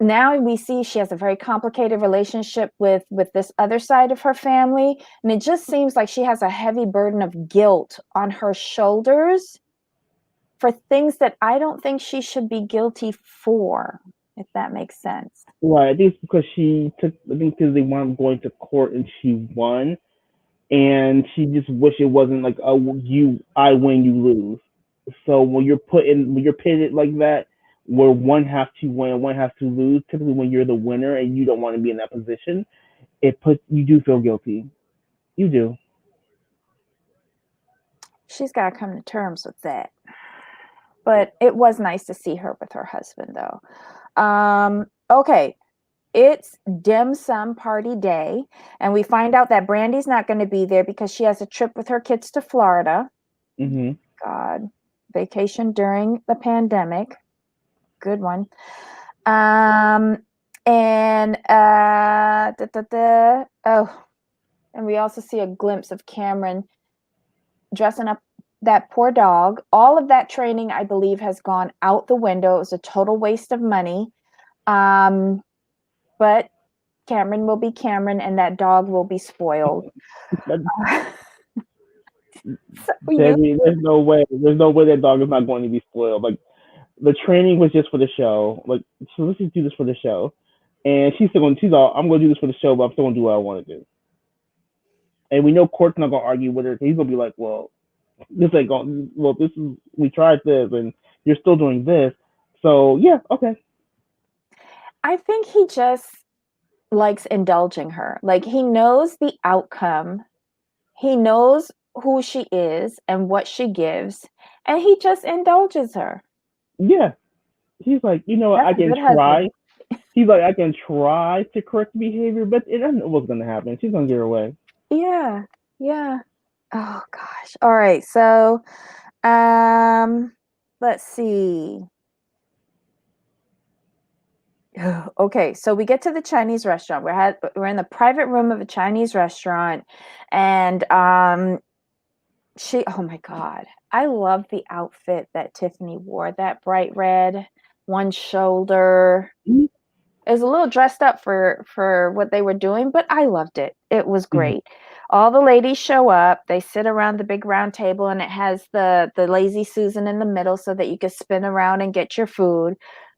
Speaker 1: Now we see she has a very complicated relationship with this other side of her family, and it just seems like she has a heavy burden of guilt on her shoulders for things that I don't think she should be guilty for, if that makes sense.
Speaker 2: right, I think it's because she took. I think because they wound going to court and she won, and she just wish it wasn't like a you I win you lose. So when you're pitted like that, where one has to win, one has to lose. Typically, when you're the winner and you don't want to be in that position, it puts you do feel guilty. You do.
Speaker 1: She's got to come to terms with that. But it was nice to see her with her husband, though. Okay, it's dim sum party day, and we find out that Brandy's not going to be there because she has a trip with her kids to Florida.
Speaker 2: Hmm.
Speaker 1: God, vacation during the pandemic. Good one. Um, and oh, and we also see a glimpse of Cameron dressing up that poor dog. All of that training, I believe, has gone out the window. It was a total waste of money. Um, but Cameron will be Cameron, and that dog will be spoiled. So you,
Speaker 2: Debbie, there's no way. There's no way that dog is not going to be spoiled. Like the training was just for the show. Like, so let's just do this for the show. And she's still going. She's all, I'm going to do this for the show, but I'm still going to do what I want to do. And we know Court's not going to argue with her. He's going to be like, well, this ain't going. Well, this is we tried this, and you're still doing this. So yeah, okay.
Speaker 1: I think he just likes indulging her. Like he knows the outcome. He knows who she is and what she gives, and he just indulges her.
Speaker 2: Yeah. He's like, you know what?
Speaker 1: That's
Speaker 2: I
Speaker 1: a
Speaker 2: can
Speaker 1: good husband.
Speaker 2: try. He's like, I can try to correct behavior, but it doesn't know what's going to happen. She's going to get her way.
Speaker 1: Yeah. Yeah. Oh gosh. All right. So, um, let's see. Okay, so we get to the Chinese restaurant. We're in the private room of a Chinese restaurant, and she, oh my God, I love the outfit that Tiffany wore. That bright red, one shoulder. It was a little dressed up for what they were doing, but I loved it. It was
Speaker 2: Mm-hmm.
Speaker 1: great. All the ladies show up. They sit around the big round table, and it has the lazy Susan in the middle so that you can spin around and get your food.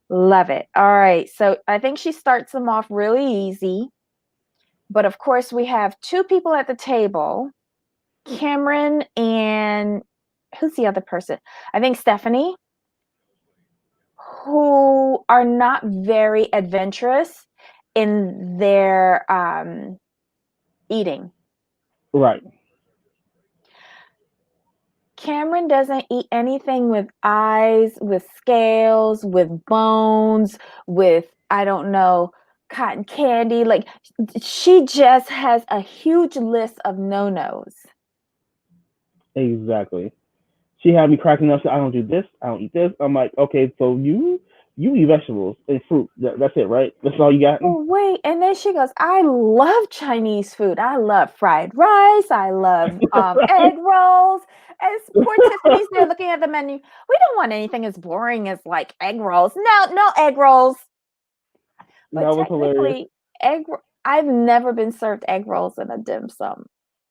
Speaker 1: Love it. All right. So I think she starts them off really easy. But of course, we have two people at the table, Cameron and who's the other person? I think Stephanie, who are not very adventurous in their eating.
Speaker 2: Right.
Speaker 1: Cameron doesn't eat anything with eyes, with scales, with bones, with, I don't know, cotton candy. Like, she just has a huge list of no-nos.
Speaker 2: Exactly. She had me cracking up. So I don't do this. I don't eat this. I'm like, okay, so you eat vegetables and fruit. That's it, right? That's all you got.
Speaker 1: Oh, wait. And then she goes, I love Chinese food. I love fried rice. I love egg rolls. And poor Tiffany's there looking at the menu. We don't want anything as boring as like egg rolls. No, no egg rolls. But
Speaker 2: That was hilarious.
Speaker 1: technically, I've never been served egg rolls in a dim sum.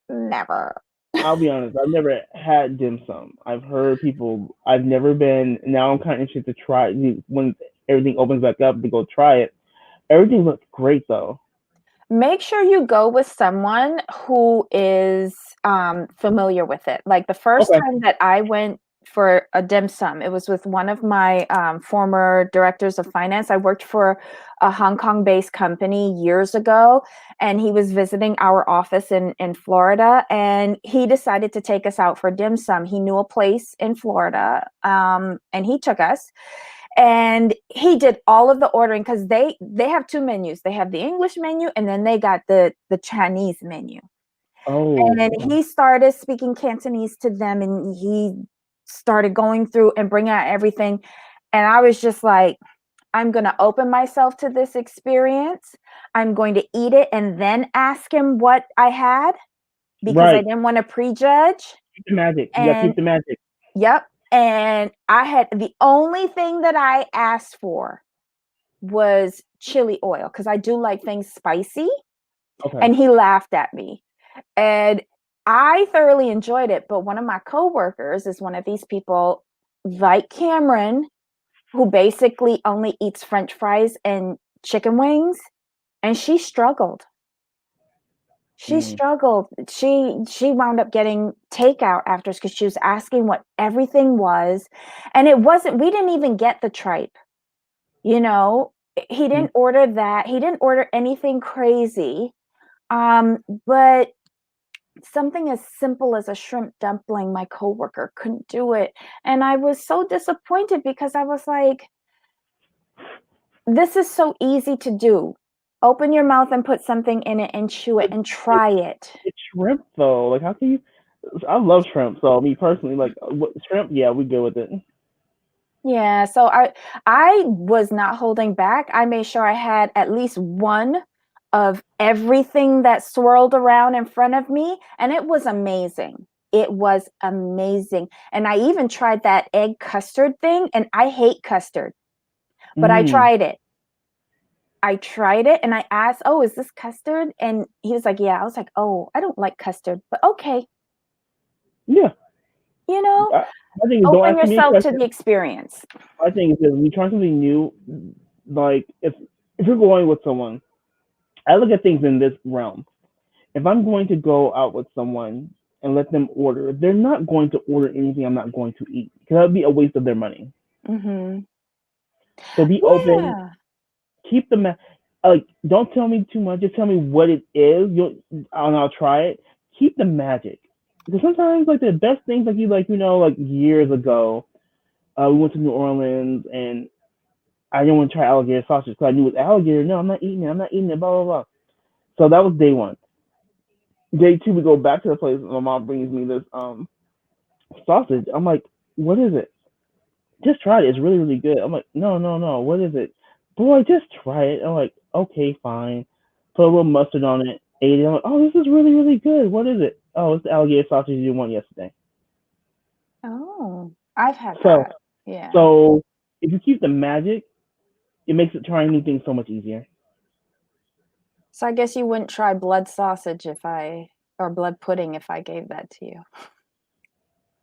Speaker 1: Never.
Speaker 2: I'll be honest. I've never had dim sum. I've heard people. I've never been. Now I'm kind of interested to try when everything opens back up to go try it. Everything looks great though.
Speaker 1: Make sure you go with someone who is familiar with it. Like the first
Speaker 2: Okay.
Speaker 1: time that I went for a dim sum, it was with one of my former directors of finance. I worked for a Hong Kong based company years ago, and he was visiting our office in Florida, and he decided to take us out for dim sum. He knew a place in Florida, and he took us, and he did all of the ordering because they have two menus. They have the English menu, and then they got the Chinese menu.
Speaker 2: Oh.
Speaker 1: And
Speaker 2: Okay.
Speaker 1: he started speaking Cantonese to them, and he started going through and bringing out everything. And I was just like, I'm going to open myself to this experience. I'm going to eat it and then ask him what I had, because I
Speaker 2: Right.
Speaker 1: didn't want to prejudge.
Speaker 2: Keep the magic. You gotta
Speaker 1: And
Speaker 2: keep the magic.
Speaker 1: yep. And I had, the only thing that I asked for was chili oil, because I do like things spicy.
Speaker 2: Okay.
Speaker 1: And he laughed at me. And I thoroughly enjoyed it. But one of my coworkers is one of these people like Cameron, who basically only eats French fries and chicken wings. And she struggled. She
Speaker 2: Mm.
Speaker 1: struggled. She wound up getting takeout after, because she was asking what everything was. And it wasn't, we didn't even get the tripe. You know, he
Speaker 2: Mm.
Speaker 1: didn't order that. He didn't order anything crazy. But something as simple as a shrimp dumpling, my coworker couldn't do it. And I was so disappointed, because I was like, this is so easy to do. Open your mouth and put something in it and chew it
Speaker 2: But
Speaker 1: and try it.
Speaker 2: it's shrimp though. Like how can you? I love shrimp. So me personally, like what, shrimp. Yeah, we go with it.
Speaker 1: Yeah, so I was not holding back. I made sure I had at least one of everything that swirled around in front of me, and it was amazing. It was amazing. And I even tried that egg custard thing, and I hate custard, but I
Speaker 2: Mm.
Speaker 1: tried it. I tried it and I asked, "Oh, is this custard?" And he was like, "Yeah." I was like, "Oh, I don't like custard, but okay."
Speaker 2: Yeah.
Speaker 1: You know,
Speaker 2: I, my thing is don't
Speaker 1: open
Speaker 2: ask me any
Speaker 1: yourself to
Speaker 2: questions.
Speaker 1: the experience.
Speaker 2: My thing is that when you try something new, like if you're going with someone, I look at things in this realm. If I'm going to go out with someone and let them order, they're not going to order anything I'm not going to eat because that would be a waste of their money.
Speaker 1: Mhm.
Speaker 2: So be open,
Speaker 1: Yeah.
Speaker 2: keep the like. Don't tell me too much. Just tell me what it is. And I'll try it. Keep the magic because sometimes like the best things like like years ago, we went to New Orleans and I didn't want to try alligator sausage because I knew it was alligator. No, I'm not eating it. I'm not eating it. Blah blah blah. So that was day one. Day two, we go back to the place. My mom brings me this sausage. I'm like, what is it? Just try it. It's really really good. I'm like, no no no. What is it? Boy, just try it. I'm like, okay, fine. Put a little mustard on it. Ate it. I'm like, oh, this is really really good. What is it? Oh, it's the alligator sausage you didn't want yesterday.
Speaker 1: Oh, I've had
Speaker 2: So
Speaker 1: that. Yeah.
Speaker 2: so if you keep the magic, it makes it trying new things so much easier.
Speaker 1: So I guess you wouldn't try blood sausage or blood pudding if I gave that to you.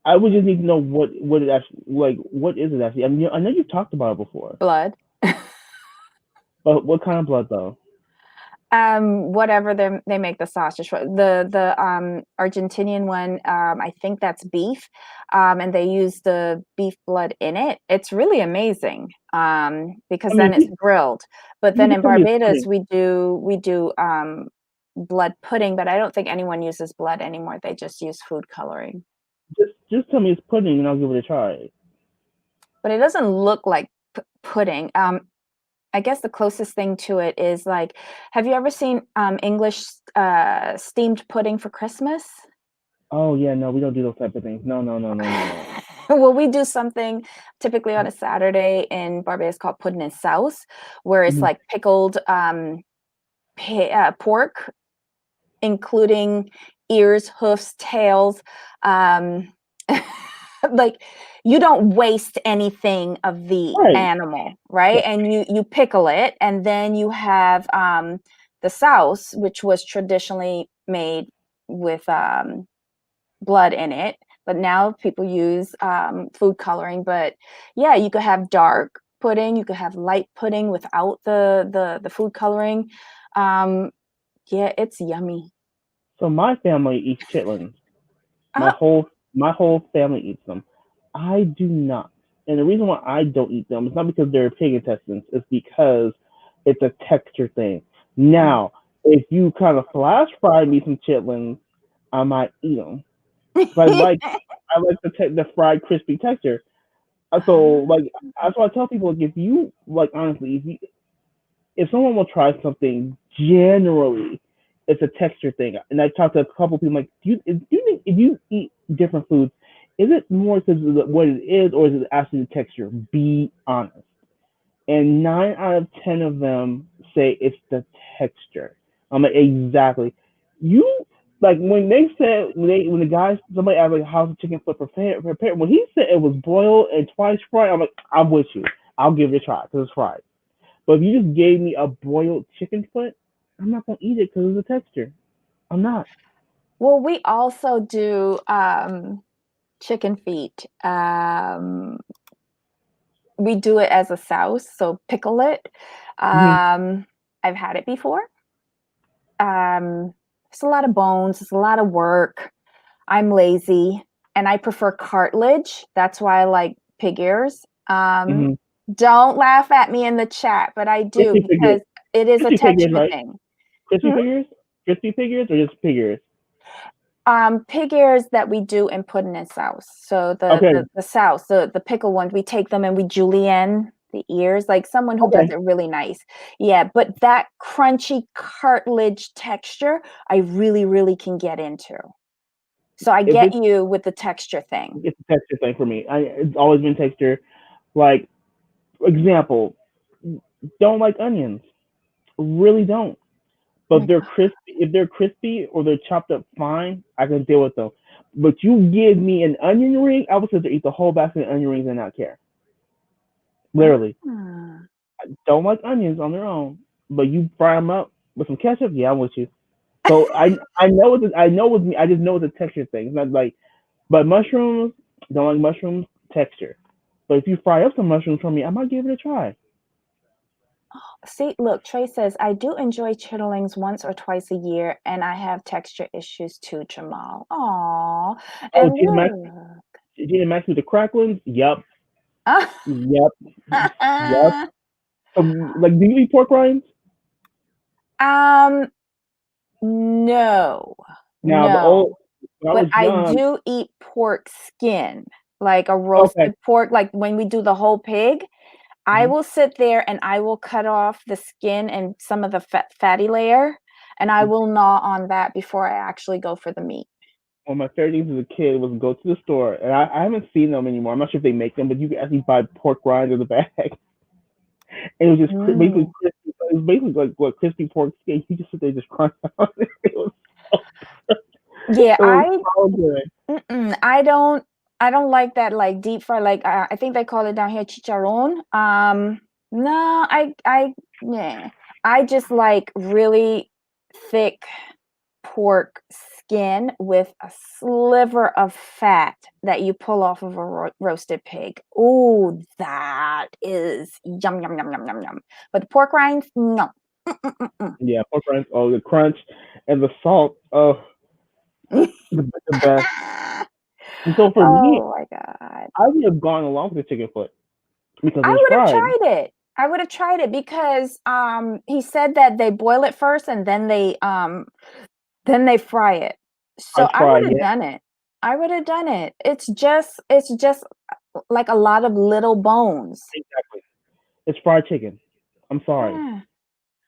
Speaker 2: I would just need to know what it actually like. What is it actually? I mean, I know you've talked about it before,
Speaker 1: Blood.
Speaker 2: but what kind of blood though?
Speaker 1: Whatever they make the sausage for. The Argentinian one, I think that's beef, and they use the beef blood in it. It's really amazing, because
Speaker 2: I
Speaker 1: then
Speaker 2: mean,
Speaker 1: it's grilled. But
Speaker 2: you
Speaker 1: then
Speaker 2: can
Speaker 1: in
Speaker 2: tell me it's
Speaker 1: Barbados
Speaker 2: pudding.
Speaker 1: we do blood pudding, but I don't think anyone uses blood anymore. They just use food coloring.
Speaker 2: Just tell me it's pudding, and I'll give it a try.
Speaker 1: But it doesn't look like pudding. I guess the closest thing to it is like, have you ever seen English steamed pudding for Christmas?
Speaker 2: Oh yeah, no, we don't do those type of things. No, no, no, no, no, no.
Speaker 1: Well, we do something typically on a Saturday in Barbados called pudding and sauce, where it's
Speaker 2: Mhm.
Speaker 1: like pickled pork, including ears, hoofs, tails. Um, like you don't waste anything of the
Speaker 2: Right.
Speaker 1: animal, right?
Speaker 2: Yeah.
Speaker 1: And you pickle it, and then you have the sauce, which was traditionally made with blood in it, but now people use food coloring. But yeah, you could have dark pudding, you could have light pudding without the food coloring. Um, yeah, it's yummy.
Speaker 2: So my family eats chitlins. My
Speaker 1: Uh,
Speaker 2: whole my whole family eats them. I do not. And the reason why I don't eat them is not because they're pig intestines, it's because it's a texture thing. Now, if you kind of flash fry me some chitlins, I might eat them. But I like the fried crispy texture. So like that's why I tell people, like, if you like, honestly, if someone will try something, generally it's a texture thing. And I talked to a couple people like, do you think if you eat different foods, is it more because of what it is, or is it actually the texture? Be honest. And 9 out of 10 of them say it's the texture. I'm like, exactly. You like when they said when the guys, somebody asked like, how's the chicken foot prepared, when he said it was boiled and twice fried, I'm like, I'm with you. I'll give it a try because it's fried. But if you just gave me a broiled chicken foot, I'm not gonna eat it because of the texture. I'm not.
Speaker 1: well, we also do chicken feet. We do it as a sauce, so pickle it.
Speaker 2: Mm-hmm.
Speaker 1: I've had it before. It's a lot of bones, it's a lot of work. I'm lazy and I prefer cartilage. That's why I like pig ears.
Speaker 2: Mm-hmm.
Speaker 1: Don't laugh at me in the chat, but I do
Speaker 2: Crispy figures.
Speaker 1: because it is a
Speaker 2: Crispy figures,
Speaker 1: texture
Speaker 2: right?
Speaker 1: thing.
Speaker 2: Crispy
Speaker 1: Hmm?
Speaker 2: figures. Crispy figures or just figures?
Speaker 1: Pig ears that we do in pudding and sauce. So
Speaker 2: Okay.
Speaker 1: the sauce, the pickle ones, we take them and we julienne the ears, like someone who does
Speaker 2: Okay.
Speaker 1: it really nice. Yeah, but that crunchy cartilage texture, I really, really can get into. So I
Speaker 2: If
Speaker 1: get you with the texture thing.
Speaker 2: it's a texture thing for me. It's always been texture. Like example, don't like onions. Really don't.
Speaker 1: Oh
Speaker 2: But
Speaker 1: my
Speaker 2: they're
Speaker 1: God.
Speaker 2: crispy. If they're crispy or they're chopped up fine, I can deal with them. But you give me an onion ring, I would sit there eat the whole basket of onion rings and not care. Literally,
Speaker 1: Ah.
Speaker 2: don't like onions on their own, but you fry them up with some ketchup. Yeah, I'm with you. So I know I know with me. I just know it's a texture thing. It's not like, but mushrooms, don't like mushrooms texture. But if you fry up some mushrooms for me, I might give it a try.
Speaker 1: See, look, Trey says, I do enjoy chitterlings once or twice a year, and I have texture issues too, Jamal. Aw.
Speaker 2: Oh,
Speaker 1: And look.
Speaker 2: Gina Max with the cracklings. Yup, yup, yup. Like, do you eat pork rinds?
Speaker 1: um, no,
Speaker 2: Now the
Speaker 1: no.
Speaker 2: old when I
Speaker 1: But
Speaker 2: was
Speaker 1: I
Speaker 2: young.
Speaker 1: do eat pork skin, like a
Speaker 2: Okay.
Speaker 1: roasted pork, like when we do the whole pig. I
Speaker 2: Mm-hmm.
Speaker 1: will sit there and I will cut off the skin and some of the fatty layer, and I will gnaw on that before I actually go for the meat.
Speaker 2: One of my favorite things as a kid was go to the store, and I haven't seen them anymore. I'm not sure if they make them, but you can actually buy pork rinds in the bag. And it was just basically
Speaker 1: Mm.
Speaker 2: crispy. It was basically like what crispy pork skin. You just sit there just crunch on it. It was so,
Speaker 1: Yeah,
Speaker 2: it was so good.
Speaker 1: I don't like that like deep fry. Like I think they call it down here chicharron. No, yeah, I just like really thick pork skin with a sliver of fat that you pull off of a roasted pig. Oh, that is yum yum yum yum yum yum. But the pork rinds, no. Mm-mm-mm-mm.
Speaker 2: Yeah, pork rinds. Oh, the crunch and the salt. Oh, the best. And so for me,
Speaker 1: Oh my god.
Speaker 2: I would have gone along with the chicken foot because it
Speaker 1: I
Speaker 2: was
Speaker 1: would have
Speaker 2: fried.
Speaker 1: tried it. I would have tried it because he said that they boil it first and then they fry it.
Speaker 2: I
Speaker 1: So
Speaker 2: was
Speaker 1: I would
Speaker 2: fried.
Speaker 1: have
Speaker 2: Yeah,
Speaker 1: done it. I would have done it. It's just like a lot of little bones.
Speaker 2: Exactly. It's fried chicken. I'm sorry.
Speaker 1: Yeah.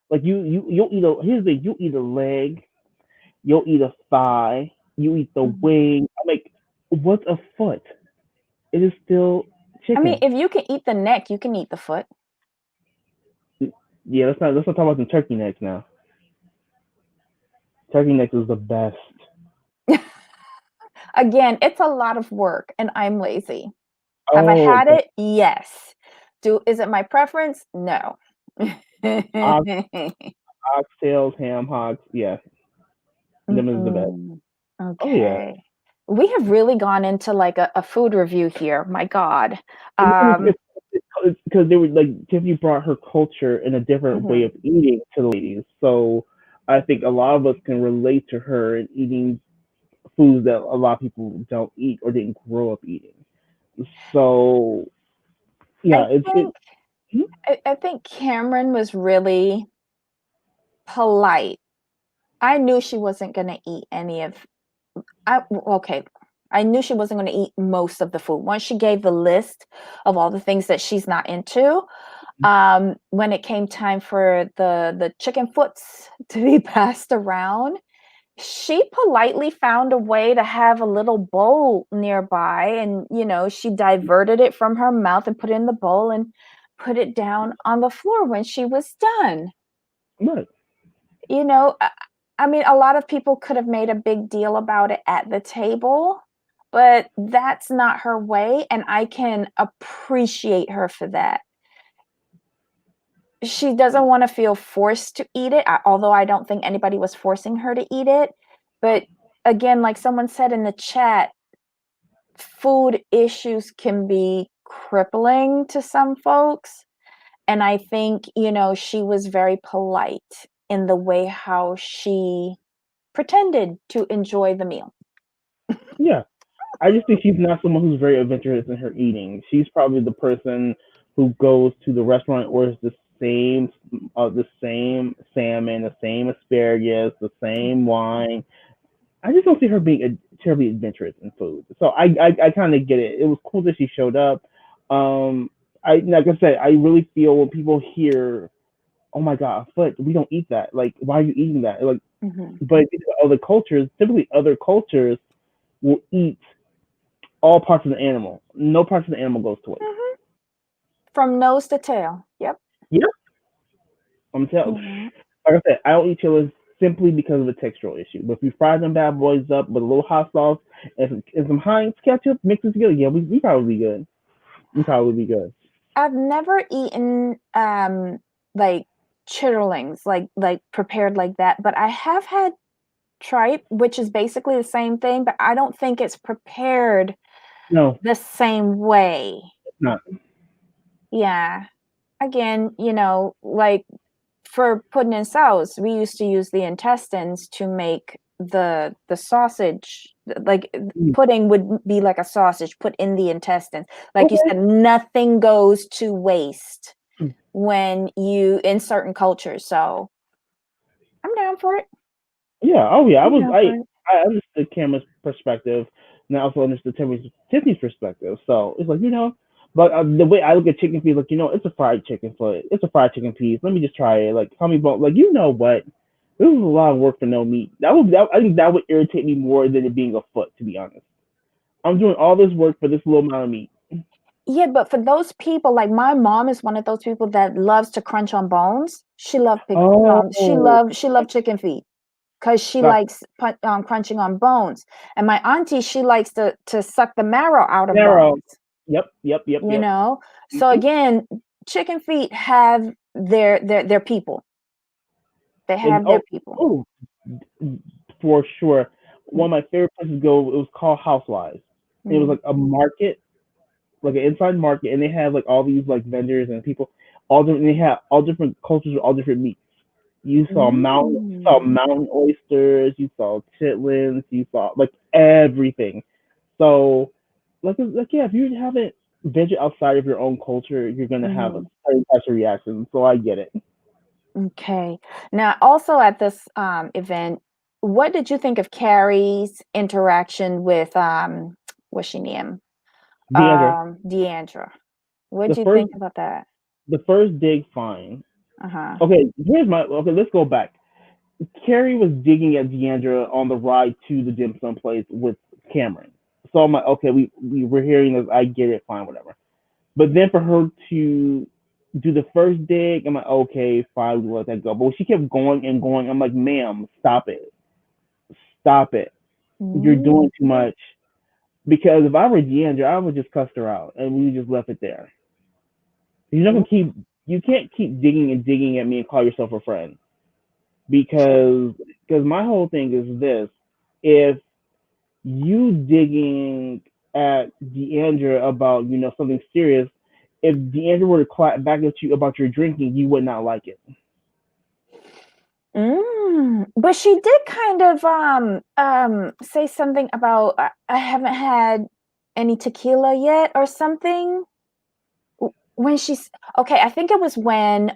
Speaker 2: Like you'll eat a here's the thing, you'll eat a leg, you'll eat a thigh, you eat the
Speaker 1: Mhm.
Speaker 2: wing. I'm like, what's a foot? It is still
Speaker 1: I mean,
Speaker 2: chicken.
Speaker 1: if you can eat the neck, you can eat the foot.
Speaker 2: Yeah, let's not talk about the turkey necks now. Turkey necks is the best.
Speaker 1: Again, it's a lot of work and I'm lazy. Have I
Speaker 2: Oh,
Speaker 1: had
Speaker 2: okay.
Speaker 1: it? Yes. Is it my preference? No.
Speaker 2: Ox, oxtails, ham hocks. Yeah, them is the best.
Speaker 1: Mm-mm.
Speaker 2: Oh yeah.
Speaker 1: Okay. We have really gone into like a food review here. My God.
Speaker 2: It's because they were like Tiffany brought her culture in a different way
Speaker 1: Mhm.
Speaker 2: of eating to the ladies. So I think a lot of us can relate to her in eating foods that a lot of people don't eat or didn't grow up eating. So
Speaker 1: I
Speaker 2: yeah, it
Speaker 1: think I think Cameron was really polite. I knew she wasn't going to eat any of okay. I knew she wasn't going to eat most of the food. Once she gave the list of all the things that she's not into, when it came time for the chicken foots to be passed around, she politely found a way to have a little bowl nearby, and she diverted it from her mouth and put it in the bowl and put it down on the floor when she was done.
Speaker 2: right.
Speaker 1: you know i, I mean, a lot of people could have made a big deal about it at the table, but that's not her way, and I can appreciate her for that. She doesn't want to feel forced to eat it, although I don't think anybody was forcing her to eat it. But again, like someone said in the chat, food issues can be crippling to some folks. And I think, she was very polite in the way how she pretended to enjoy the meal.
Speaker 2: Yeah, I just think she's not someone who's very adventurous in her eating. She's probably the person who goes to the restaurant, orders the same salmon, the same asparagus, the same wine. I just don't see her being terribly adventurous in food. So I kind of get it. It was cool that she showed up. I like I said, I really feel when people hear, "Oh my God, foot, we don't eat that." Like, why are you eating that? Like,
Speaker 1: Mhm.
Speaker 2: but other cultures, typically other cultures will eat all parts of the animal. No parts of the animal goes to waste.
Speaker 1: Mhm. From nose to tail. Yep.
Speaker 2: Yep, I'm telling.
Speaker 1: You know.
Speaker 2: Like I said, I don't eat chilies simply because of a textural issue. But if we fry them bad boys up with a little hot sauce and some Heinz ketchup, mix it together, yeah, we probably be good. We probably be good.
Speaker 1: I've never eaten like chitterlings, like prepared like that, but I have had tripe, which is basically the same thing, but I don't think it's prepared
Speaker 2: No,
Speaker 1: the same way.
Speaker 2: it's not.
Speaker 1: Yeah. Again, like for pudding and sauce, we used to use the intestines to make the sausage. Like
Speaker 2: Mm.
Speaker 1: pudding would be like a sausage put in the intestines. Like you
Speaker 2: Okay.
Speaker 1: said, nothing goes to waste when you in certain cultures. So I'm down for it.
Speaker 2: Yeah. Oh yeah.
Speaker 1: I'm down for it.
Speaker 2: I understood Cameron's perspective, and I also understood Tiffany's perspective. So it's like but the way I look at chicken feet, like it's a fried chicken foot, it's a fried chicken piece. Let me just try it. Like how many bones? Like what? This is a lot of work for no meat. I think that would irritate me more than it being a foot. To be honest, I'm doing all this work for this little amount of meat.
Speaker 1: Yeah, but for those people, like my mom is one of those people that loves to crunch on bones.
Speaker 2: Oh,
Speaker 1: She loved chicken feet because she
Speaker 2: got
Speaker 1: likes crunching on bones. And my auntie, she likes to suck the marrow out of
Speaker 2: marrow.
Speaker 1: bones.
Speaker 2: Yep, yep, yep,
Speaker 1: You
Speaker 2: yep.
Speaker 1: know, so
Speaker 2: Mm-hmm.
Speaker 1: again, chicken feet have their people. They
Speaker 2: And
Speaker 1: have their people.
Speaker 2: oh, for sure.
Speaker 1: Mm,
Speaker 2: One of my favorite places to go. It was called Housewives. It was
Speaker 1: mm,
Speaker 2: like a market, like an inside market, and they had like all these like vendors and people, all different. They had all different cultures with all different meats. You saw
Speaker 1: mm.
Speaker 2: mountain oysters, you saw chitlins, you saw like everything. So, like yeah, if you haven't ventured outside of your own culture, you're gonna have a
Speaker 1: Mhm.
Speaker 2: certain types of reaction. So I get it.
Speaker 1: Okay. Now, also at this event, what did you think of Carrie's interaction with what's she name?
Speaker 2: Deandra,
Speaker 1: Deandra. What
Speaker 2: the
Speaker 1: did you
Speaker 2: first
Speaker 1: think about that?
Speaker 2: the first dig, fine.
Speaker 1: Uh-huh.
Speaker 2: Okay, let's go back. Carrie was digging at Deandra on the ride to the dim sum place with Cameron. So I'm like, okay, we were hearing this. I get it, fine, whatever. But then for her to do the first dig, I'm like, okay, fine, we'll let that go. But when she kept going and going, I'm like, ma'am, stop it, stop it. You're
Speaker 1: Mm.
Speaker 2: doing too much. Because if I were Deandra, I would just cuss her out and we just left it there. You're not gonna keep. You can't keep digging and digging at me and call yourself a friend because my whole thing is this: if you digging at Deandra about something serious, if Deandra were to clap back at you about your drinking, you would not like it.
Speaker 1: But she did kind of say something about I haven't had any tequila yet or something. When she's okay, I think it was when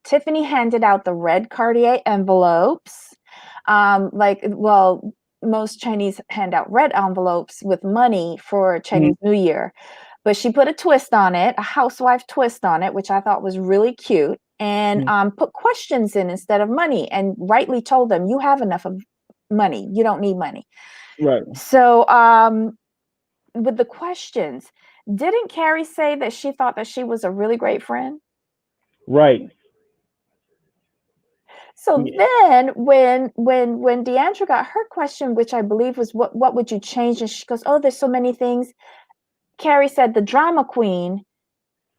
Speaker 1: Tiffany handed out the red Cartier envelopes. Like, well, most Chinese hand out red envelopes with money for
Speaker 2: Mm-hmm.
Speaker 1: Chinese New Year. But she put a twist on it, a housewife twist on it, which I thought was really cute, and put questions in instead of money, and rightly told them, you have enough of money. You don't need money.
Speaker 2: Right,
Speaker 1: So with the questions, didn't Carrie say that she thought that she was a really great friend?
Speaker 2: right.
Speaker 1: So
Speaker 2: Yeah.
Speaker 1: then when Deandra got her question, which I believe was what would you change? And she goes, oh, there's so many things. Carrie said the drama queen.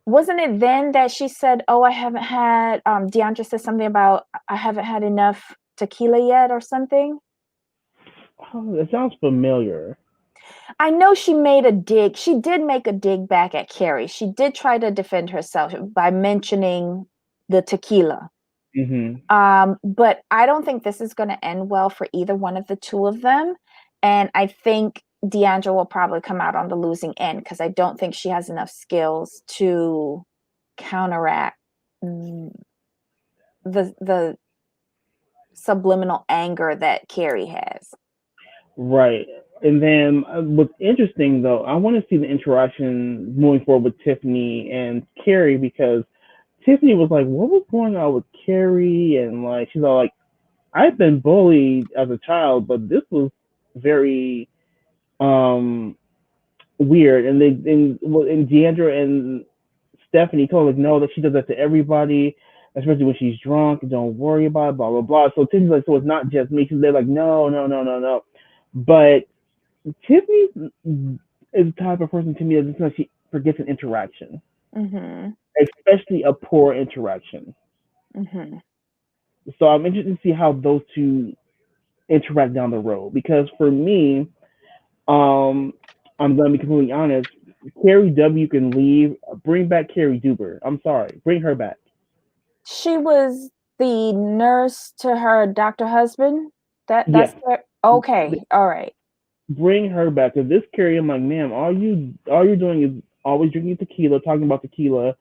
Speaker 1: Wasn't it then that she said, oh, I haven't had Deandra said something about I haven't had enough tequila yet or something?
Speaker 2: Oh, that sounds familiar.
Speaker 1: I know she made a dig. She did make a dig back at Carrie. She did try to defend herself by mentioning the tequila.
Speaker 2: Mm-hmm.
Speaker 1: But I don't think this is going to end well for either one of the two of them. And I think Deandra will probably come out on the losing end because I don't think she has enough skills to counteract the subliminal anger that Carrie has.
Speaker 2: Right. And then what's interesting though, I want to see the interaction moving forward with Tiffany and Carrie because Tiffany was like, "What was going on with Carrie?" And like, she's all like, "I've been bullied as a child, but this was very um weird." And and Deandra and Stephanie told her, like, "No, that she does that to everybody, especially when she's drunk. Don't worry about it, blah blah blah." So Tiffany's like, "So it's not just me." She's there like, "No, no, no, no, no." But Tiffany is the type of person to me that she forgets an interaction,
Speaker 1: Mm-hmm.
Speaker 2: especially a poor interaction.
Speaker 1: Mm-hmm.
Speaker 2: So I'm interested to see how those two interact down the road. Because for me, um, I'm gonna be completely honest. Carrie W can leave. Bring back Carrie Duber. I'm sorry. Bring her back.
Speaker 1: She was the nurse to her doctor husband. That's
Speaker 2: Yeah.
Speaker 1: okay. All right.
Speaker 2: Bring her back. Cause this Carrie, I'm like, ma'am, all you're doing is always drinking tequila, talking about tequila,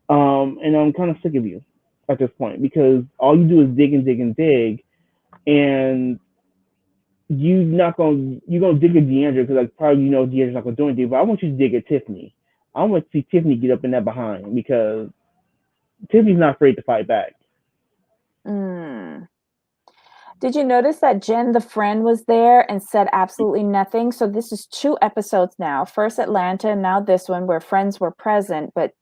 Speaker 2: and I'm kind of sick of you at this point because all you do is dig and dig and dig, and you're gonna dig at Deandra because like probably Deandra's not gonna do anything. But I want you to dig at Tiffany. I want to see Tiffany get up in that behind because Tiffany's not afraid to fight back.
Speaker 1: Mm. Did you notice that Jen, the friend, was there and said absolutely nothing? So this is two episodes now. First Atlanta, and now this one where friends were present but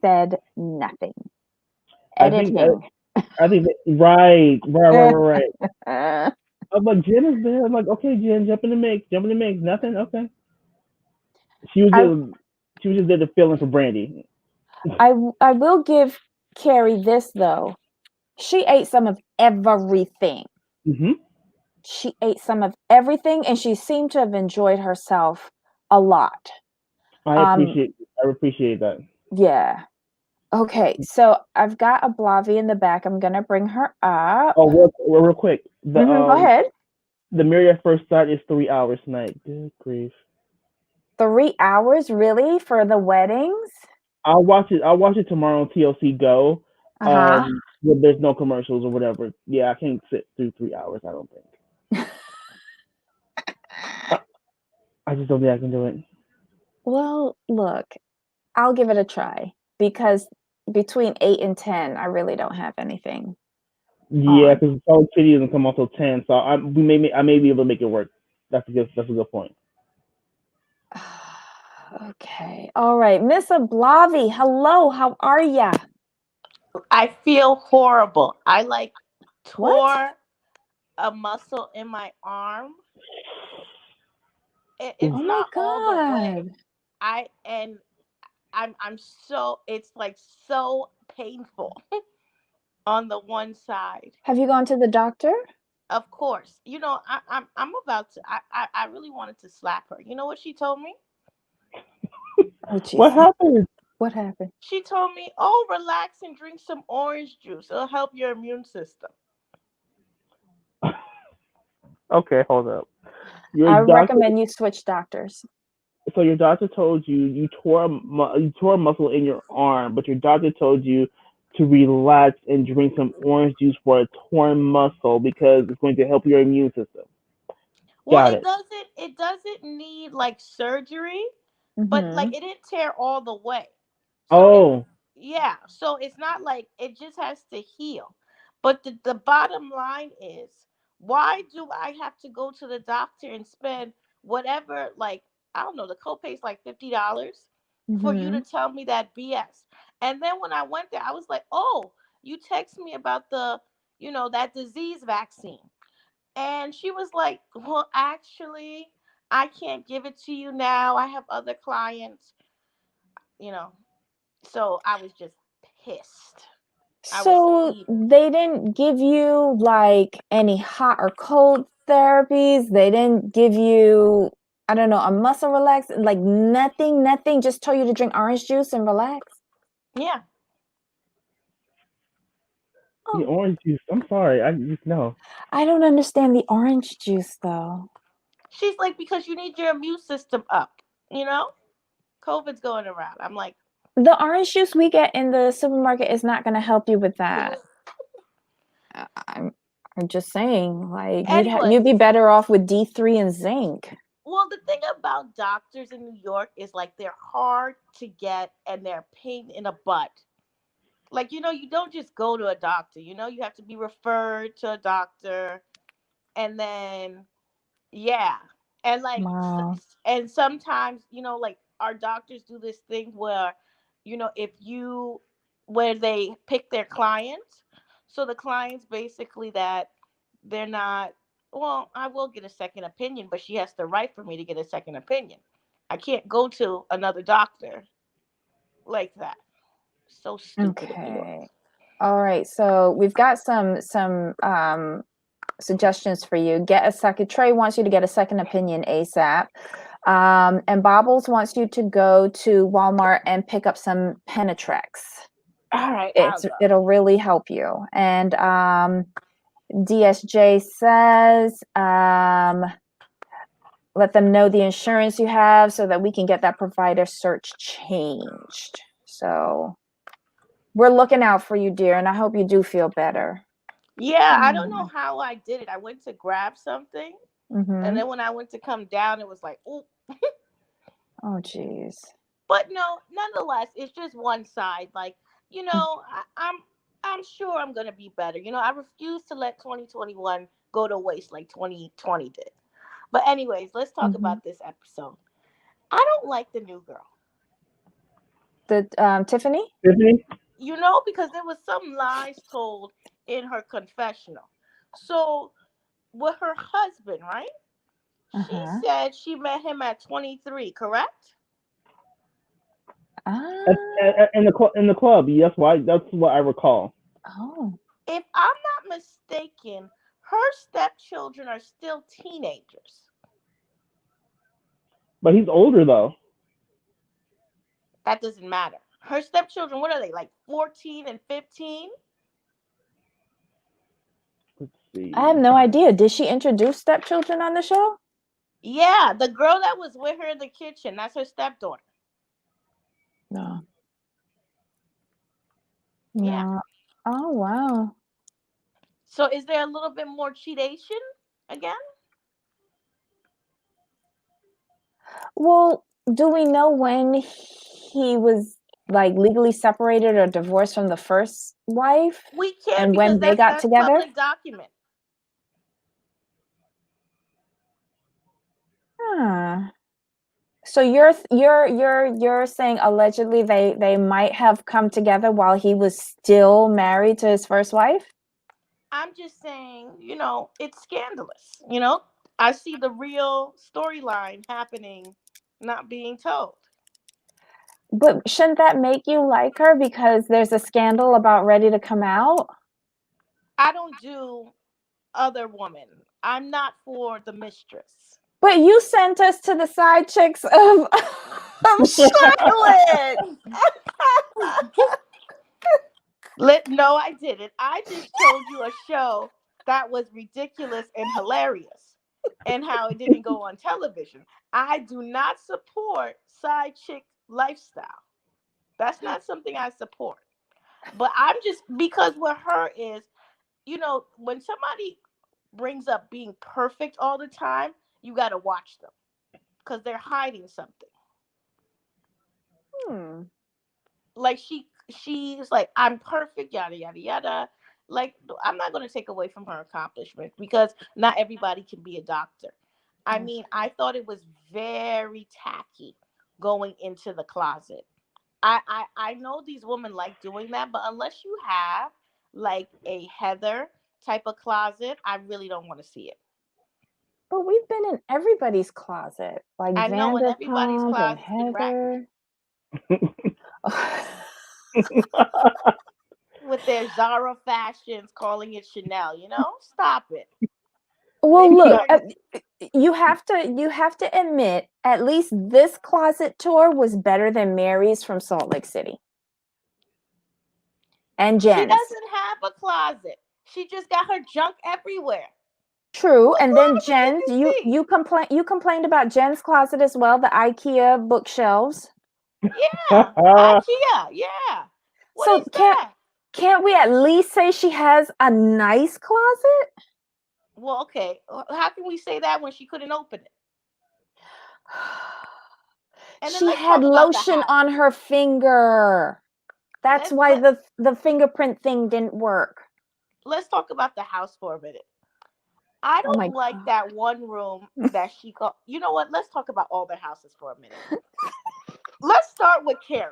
Speaker 1: said nothing.
Speaker 2: I think I,
Speaker 1: Editing.
Speaker 2: I think right, right, right, right, right.
Speaker 1: I
Speaker 2: I'm like Jen is there. I'm like, okay, Jen, jump in the mix, jump in the mix. Nothing, okay. She was just she was just there to fill in for Brandy.
Speaker 1: I will give Carrie this though. She ate some of everything.
Speaker 2: Hmm.
Speaker 1: She ate some of everything and she seemed to have enjoyed herself a lot.
Speaker 2: I
Speaker 1: Um,
Speaker 2: appreciate I appreciate that.
Speaker 1: yeah. Okay, so I've got a Blavi in the back. I'm gonna bring her up.
Speaker 2: Oh, real quick. The
Speaker 1: Go ahead.
Speaker 2: the Married at First Sight is 3 hours tonight. Good grief.
Speaker 1: 3 hours, really, for the weddings?
Speaker 2: I'll watch it. I'll watch it tomorrow on TLC Go.
Speaker 1: Uh-huh.
Speaker 2: Where there's no commercials or whatever. Yeah, I can't sit through 3 hours. I don't think. I just don't think I can do it.
Speaker 1: Well, look, I'll give it a try because between 8 and 10, I really don't have anything
Speaker 2: Yeah,
Speaker 1: on.
Speaker 2: because Solid City doesn't come out till 10, so I may be able to make it work. That's a good point.
Speaker 1: Okay. All right. Miss Ablavi, hello. How are ya?
Speaker 3: I feel horrible. I like
Speaker 1: What?
Speaker 3: tore a muscle in my arm. It's
Speaker 1: Oh
Speaker 2: Ooh.
Speaker 1: my
Speaker 3: not all the way.
Speaker 1: God.
Speaker 3: I and I'm so it's like so painful on the one side.
Speaker 1: Have you gone to the doctor?
Speaker 3: Of course, I'm about to. I really wanted to slap her. You know what she told me?
Speaker 1: Oh,
Speaker 2: What
Speaker 1: Jesus.
Speaker 2: happened?
Speaker 1: What happened?
Speaker 3: She told me, "Oh, relax and drink some orange juice. It'll help your immune system."
Speaker 2: Okay, hold up. Your
Speaker 1: I
Speaker 2: doctor,
Speaker 1: recommend you switch doctors.
Speaker 2: so your doctor told you you tore a muscle in your arm, but your doctor told you to relax and drink some orange juice for a torn muscle because it's going to help your immune system.
Speaker 3: Well,
Speaker 2: Got
Speaker 3: it
Speaker 2: it.
Speaker 3: doesn't. It doesn't need like surgery, but
Speaker 1: Mm-hmm.
Speaker 3: like it didn't tear all the way. So it's
Speaker 2: Oh,
Speaker 3: yeah. So it's not like it just has to heal. But the bottom line is, why do I have to go to the doctor and spend whatever? Like I don't know, the copay is like $50 for you
Speaker 1: Mm-hmm.
Speaker 3: to tell me that BS. And then when I went there, I was like, oh, you text me about that disease vaccine. And she was like, well, actually, I can't give it to you now. I have other clients, you know. So I was just pissed. I was
Speaker 1: So
Speaker 3: heated.
Speaker 1: they didn't give you like any hot or cold therapies. They didn't give you, I don't know, a muscle relax, like nothing, nothing. Just told you to drink orange juice and relax.
Speaker 3: Yeah.
Speaker 2: the
Speaker 1: Oh,
Speaker 2: orange juice. I'm sorry. I just no.
Speaker 1: I don't understand the orange juice though.
Speaker 3: She's like, because you need your immune system up, you know? COVID's going around. I'm like,
Speaker 1: The orange juice we get in the supermarket is not going to help you with that. I'm I'm just saying, like you'd be
Speaker 3: anyways.
Speaker 1: better off with D3 and zinc.
Speaker 3: Well, the thing about doctors in New York is like they're hard to get and they're a pain in the butt. Like, you don't just go to a doctor, you have to be referred to a doctor. And then yeah, and like
Speaker 1: Wow.
Speaker 3: and sometimes like our doctors do this thing where if you where they pick their clients, so the clients basically that they're not, well, I will get a second opinion, but she has to write for me to get a second opinion. I can't go to another doctor like that. So stupid in New York.
Speaker 1: Okay. All right. So we've got some suggestions for you. Get a second. Trey wants you to get a second opinion ASAP. And Bobbles wants you to go to Walmart and pick up some Penetrex.
Speaker 3: All right, I'll go.
Speaker 1: It'll really help you. And DSJ says, let them know the insurance you have so that we can get that provider search changed. So we're looking out for you, dear, and I hope you do feel better.
Speaker 3: Yeah, I don't know
Speaker 1: Mm.
Speaker 3: how I did it. I went to grab something, and
Speaker 1: Mm-hmm.
Speaker 3: then when I went to come down, it was like, oh.
Speaker 1: Oh, geez.
Speaker 3: But no, nonetheless, it's just one side. Like, I'm sure I'm gonna be better. I refuse to let 2021 go to waste like 2020 did. But anyways, let's talk
Speaker 1: Mm-hmm.
Speaker 3: about this episode. I don't like the new girl.
Speaker 1: The Tiffany?
Speaker 2: Tiffany?
Speaker 3: Because there was some lies told in her confessional. So with her husband, right? She
Speaker 1: Uh-huh.
Speaker 3: said she met him at 23, correct?
Speaker 1: Ah.
Speaker 2: In the club. Yes, why? That's what I recall.
Speaker 1: Oh.
Speaker 3: If I'm not mistaken, her stepchildren are still teenagers.
Speaker 2: But he's older though.
Speaker 3: That doesn't matter. Her stepchildren, what are they, like 14 and 15?
Speaker 2: Let's
Speaker 1: I have
Speaker 2: see.
Speaker 1: no idea. Did she introduce stepchildren on the show?
Speaker 3: Yeah, the girl that was with her in the kitchen, that's her stepdaughter.
Speaker 1: No.
Speaker 3: Yeah.
Speaker 1: No. Oh, wow.
Speaker 3: So is there a little bit more cheatation again?
Speaker 1: Well, do we know when he was like legally separated or divorced from the first wife
Speaker 3: We can't
Speaker 1: and
Speaker 3: because
Speaker 1: when they got
Speaker 3: that's
Speaker 1: together?
Speaker 3: public document.
Speaker 1: Huh. So you're saying allegedly they might have come together while he was still married to his first wife?
Speaker 3: I'm just saying, it's scandalous. I see the real storyline happening, not being told.
Speaker 1: But shouldn't that make you like her because there's a scandal about ready to come out?
Speaker 3: I don't do other women. I'm not for the mistress.
Speaker 1: But you sent us to the side chicks of of Charlotte.
Speaker 3: No, I didn't. I just told you a show that was ridiculous and hilarious and how it didn't go on television. I do not support side chick lifestyle. That's not something I support. But I'm just because with her is, when somebody brings up being perfect all the time, you got to watch them because they're hiding something.
Speaker 1: Hmm.
Speaker 3: Like she's like, I'm perfect, yada yada yada. Like, I'm not going to take away from her accomplishment because not everybody can be a doctor. I
Speaker 1: That's
Speaker 3: mean,
Speaker 1: true.
Speaker 3: I thought it was very tacky going into the closet. I know these women like doing that, but unless you have like a Heather type of closet, I really don't want to see it.
Speaker 1: But we've been in everybody's closet, like
Speaker 3: I know in everybody's
Speaker 1: Vanderpump and
Speaker 3: closet's been wrecked
Speaker 1: Heather.
Speaker 3: with their Zara fashions, calling it Chanel. Stop it. They
Speaker 1: Well,
Speaker 3: be
Speaker 1: look,
Speaker 3: wearing.
Speaker 1: you have to admit at least this closet tour was better than Mary's from Salt Lake City and
Speaker 3: She
Speaker 1: Jen's.
Speaker 3: doesn't have a closet. She just got her junk everywhere.
Speaker 1: True,
Speaker 3: What
Speaker 1: and then
Speaker 3: closet did
Speaker 1: Jen's,
Speaker 3: you
Speaker 1: you
Speaker 3: see?
Speaker 1: you complain you complained about Jen's closet as well, the IKEA bookshelves.
Speaker 3: Yeah, IKEA. Yeah. What
Speaker 1: So
Speaker 3: is that?
Speaker 1: can't we at least say she has a nice closet?
Speaker 3: Well, okay. How can we say that when she couldn't open it? And then
Speaker 1: She
Speaker 3: let's
Speaker 1: had
Speaker 3: talk about the
Speaker 1: lotion
Speaker 3: house.
Speaker 1: on her finger. That's
Speaker 3: Let's
Speaker 1: why
Speaker 3: let
Speaker 1: the fingerprint thing didn't work.
Speaker 3: let's talk about the house for a minute. I
Speaker 1: Oh my
Speaker 3: don't like
Speaker 1: god.
Speaker 3: that one room that she called. You know what? Let's talk about all their houses for a minute. Let's start with Carrie.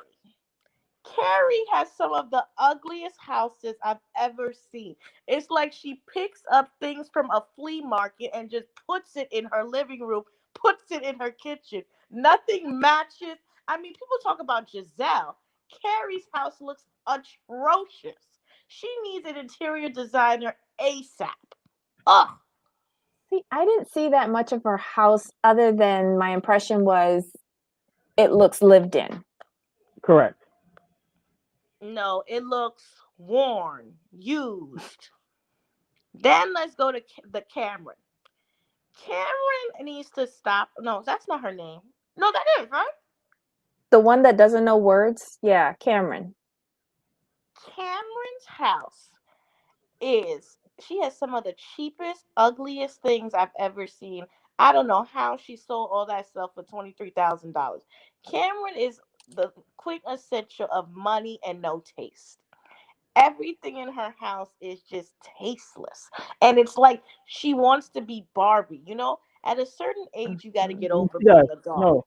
Speaker 3: Carrie has some of the ugliest houses I've ever seen. It's like she picks up things from a flea market and just puts it in her living room, puts it in her kitchen. Nothing matches. I mean, people talk about Giselle. Carrie's house looks atrocious. She needs an interior designer ASAP. Ugh.
Speaker 1: See, I didn't see that much of her house other than my impression was it looks lived in.
Speaker 2: Correct.
Speaker 3: No, it looks worn, used. Then let's go to the Cameron. Cameron needs to stop. No, that's not her name. No, that is, right?
Speaker 1: The one that doesn't know words? Yeah, Cameron.
Speaker 3: Cameron's house she has some of the cheapest, ugliest things I've ever seen. I don't know how she sold all that stuff for $23,000. Cameron is the quintessential of money and no taste. Everything in her house is just tasteless. And it's like she wants to be Barbie. At a certain age, you got to get over
Speaker 2: She does.
Speaker 3: being a doll.
Speaker 2: No,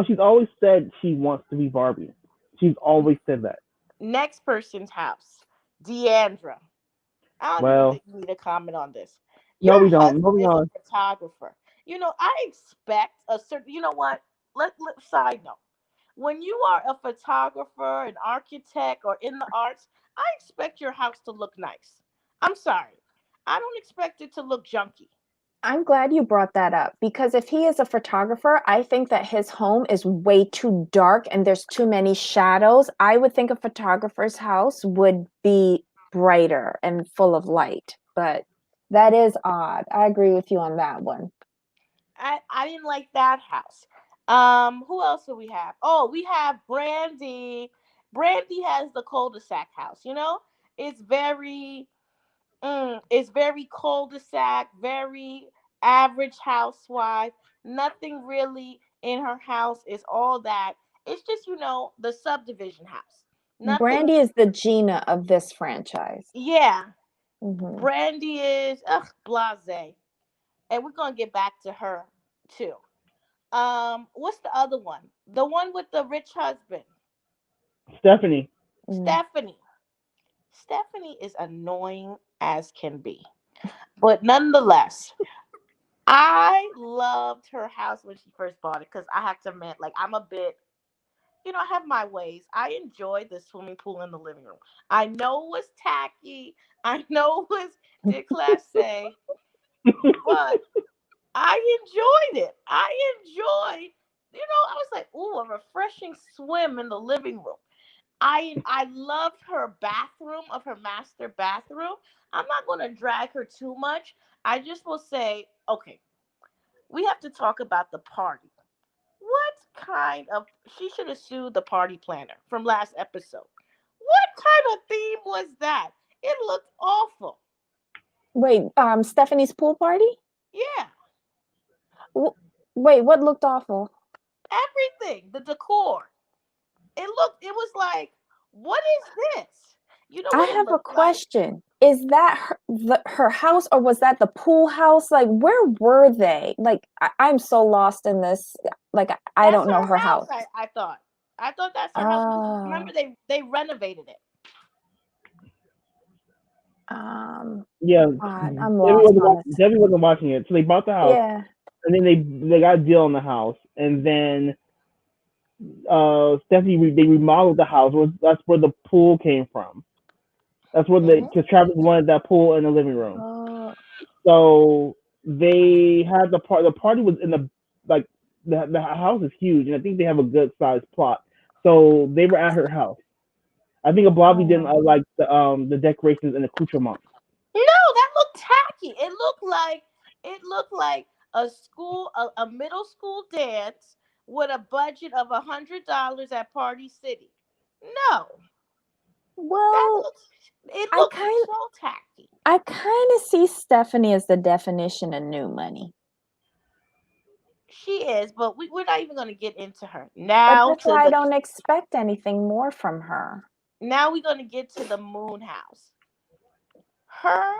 Speaker 2: she's always said she wants to be Barbie. She's always said that.
Speaker 3: Next person's house, Deandra. I don't even
Speaker 2: Well,
Speaker 3: think you need to comment on this.
Speaker 2: no,
Speaker 3: Your
Speaker 2: we don't.
Speaker 3: husband
Speaker 2: Moving
Speaker 3: is a
Speaker 2: on.
Speaker 3: photographer. I expect a certain, you know what? Side note. When you are a photographer, an architect, or in the arts, I expect your house to look nice. I'm sorry. I don't expect it to look junky.
Speaker 1: I'm glad you brought that up because if he is a photographer, I think that his home is way too dark and there's too many shadows. I would think a photographer's house would be brighter and full of light, but that is odd. I agree with you on that one.
Speaker 3: I didn't like that house. Who else do we have? Oh, we have Brandy. Brandy has the cul-de-sac house. It's very cul-de-sac, very average housewife. Nothing really in her house is all that. It's just, the subdivision house. Nothing.
Speaker 1: Brandy is the Gina of this franchise.
Speaker 3: Yeah.
Speaker 1: Hmm.
Speaker 3: Brandy is blase. And we're gonna get back to her too. What's the other one? The one with the rich husband.
Speaker 2: Stephanie.
Speaker 1: Mm.
Speaker 3: Stephanie. Stephanie is annoying as can be. But nonetheless, I loved her house when she first bought it because I have to admit, like, I'm a bit, I have my ways. I enjoyed the swimming pool in the living room. I know it was tacky. I know it was déclassé, but I enjoyed it. I enjoyed, I was like, ooh, a refreshing swim in the living room. I loved her bathroom of her master bathroom. I'm not going to drag her too much. I just will say, okay, we have to talk about the party. What kind of she should have sued the party planner from last episode. What kind of theme was that? It looked awful.
Speaker 1: Wait, Stephanie's pool party?
Speaker 3: Yeah,
Speaker 1: Wait, what looked awful?
Speaker 3: everything, the decor. It was like, what is this? You know
Speaker 1: I
Speaker 3: what it
Speaker 1: have a
Speaker 3: looked like?
Speaker 1: question. Is that her house, or was that the pool house? Like, where were they? Like, I'm so lost in this. Like, I
Speaker 3: That's
Speaker 1: don't know
Speaker 3: her
Speaker 1: her
Speaker 3: house.
Speaker 1: house.
Speaker 3: I thought. I thought that's her house because remember
Speaker 1: Oh,
Speaker 3: they renovated it.
Speaker 1: um,
Speaker 2: Yeah,
Speaker 1: God, I'm lost on this.
Speaker 2: Debbie wasn't watching it. So they bought the house,
Speaker 1: Yeah.
Speaker 2: and then they got a deal on the house, and then Stephanie they remodeled the house. That's where the pool came from. That's where
Speaker 3: Hmm.
Speaker 2: because Travis wanted that pool in the living room.
Speaker 1: Oh,
Speaker 2: So they had the part. The party was in the like the house is huge, and I think they have a good sized plot. So they were at her house. I think a Blobby didn't
Speaker 1: oh.
Speaker 2: like the decorations and accoutrements.
Speaker 3: No, that looked tacky. It looked like a middle school dance with a budget of $100 at Party City. No, that
Speaker 1: Well,
Speaker 3: looks. It
Speaker 1: I
Speaker 3: looked
Speaker 1: kind
Speaker 3: so tacky.
Speaker 1: I kind of see Stephanie as the definition of new money.
Speaker 3: She is, but we're not even going to get into her
Speaker 1: But
Speaker 3: now.
Speaker 1: that's why I don't expect anything more from her.
Speaker 3: Now we're going to get to the Moon House. Her,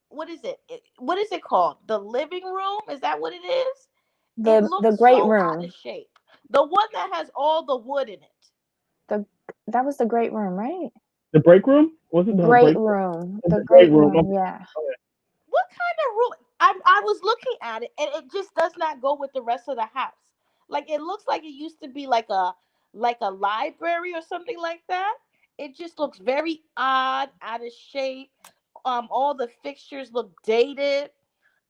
Speaker 3: what is it? What is it called? The living room? Is that what it is? It
Speaker 1: The
Speaker 3: looks
Speaker 1: great
Speaker 3: so out of
Speaker 1: room.
Speaker 3: shape. The one that has all the wood in it.
Speaker 1: The That was the great room, right?
Speaker 2: The break room was it the
Speaker 1: Great
Speaker 2: break?
Speaker 1: room.
Speaker 2: The
Speaker 1: The
Speaker 2: great
Speaker 1: great
Speaker 2: room.
Speaker 1: room, yeah.
Speaker 3: What kind of room? I was looking at it and it just does not go with the rest of the house. Like it looks like it used to be like a library or something like that. It just looks very odd, out of shape. All the fixtures look dated.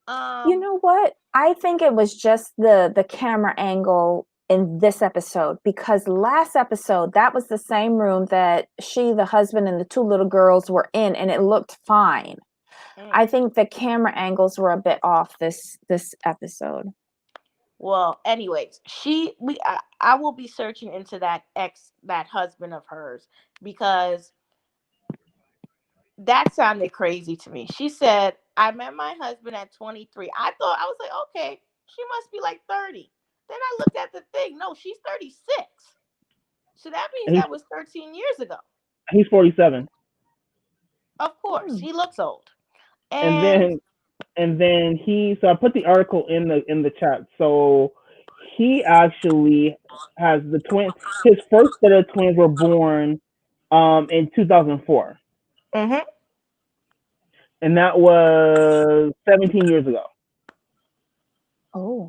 Speaker 1: You
Speaker 3: Um,
Speaker 1: know what? I think it was just the camera angle in this episode, because last episode that was the same room that she, the husband, and the two little girls were in, and it looked fine.
Speaker 3: mm.
Speaker 1: I think the camera angles were a bit off this episode.
Speaker 3: Well, anyways, I will be searching into that husband of hers because that sounded crazy to me. She said, I met my husband at 23. I was like, okay, she must be like 30. Then I looked at the thing. No, she's 36. So that means
Speaker 2: And
Speaker 3: that was 13 years ago.
Speaker 2: he's 47.
Speaker 3: Of course,
Speaker 1: Hmm.
Speaker 3: he looks old.
Speaker 2: And
Speaker 3: And
Speaker 2: then so I put the article in the chat. So he actually has the twin. His first set of twins were born in 2004,
Speaker 3: mhm.
Speaker 2: and that was 17 years ago.
Speaker 1: Oh,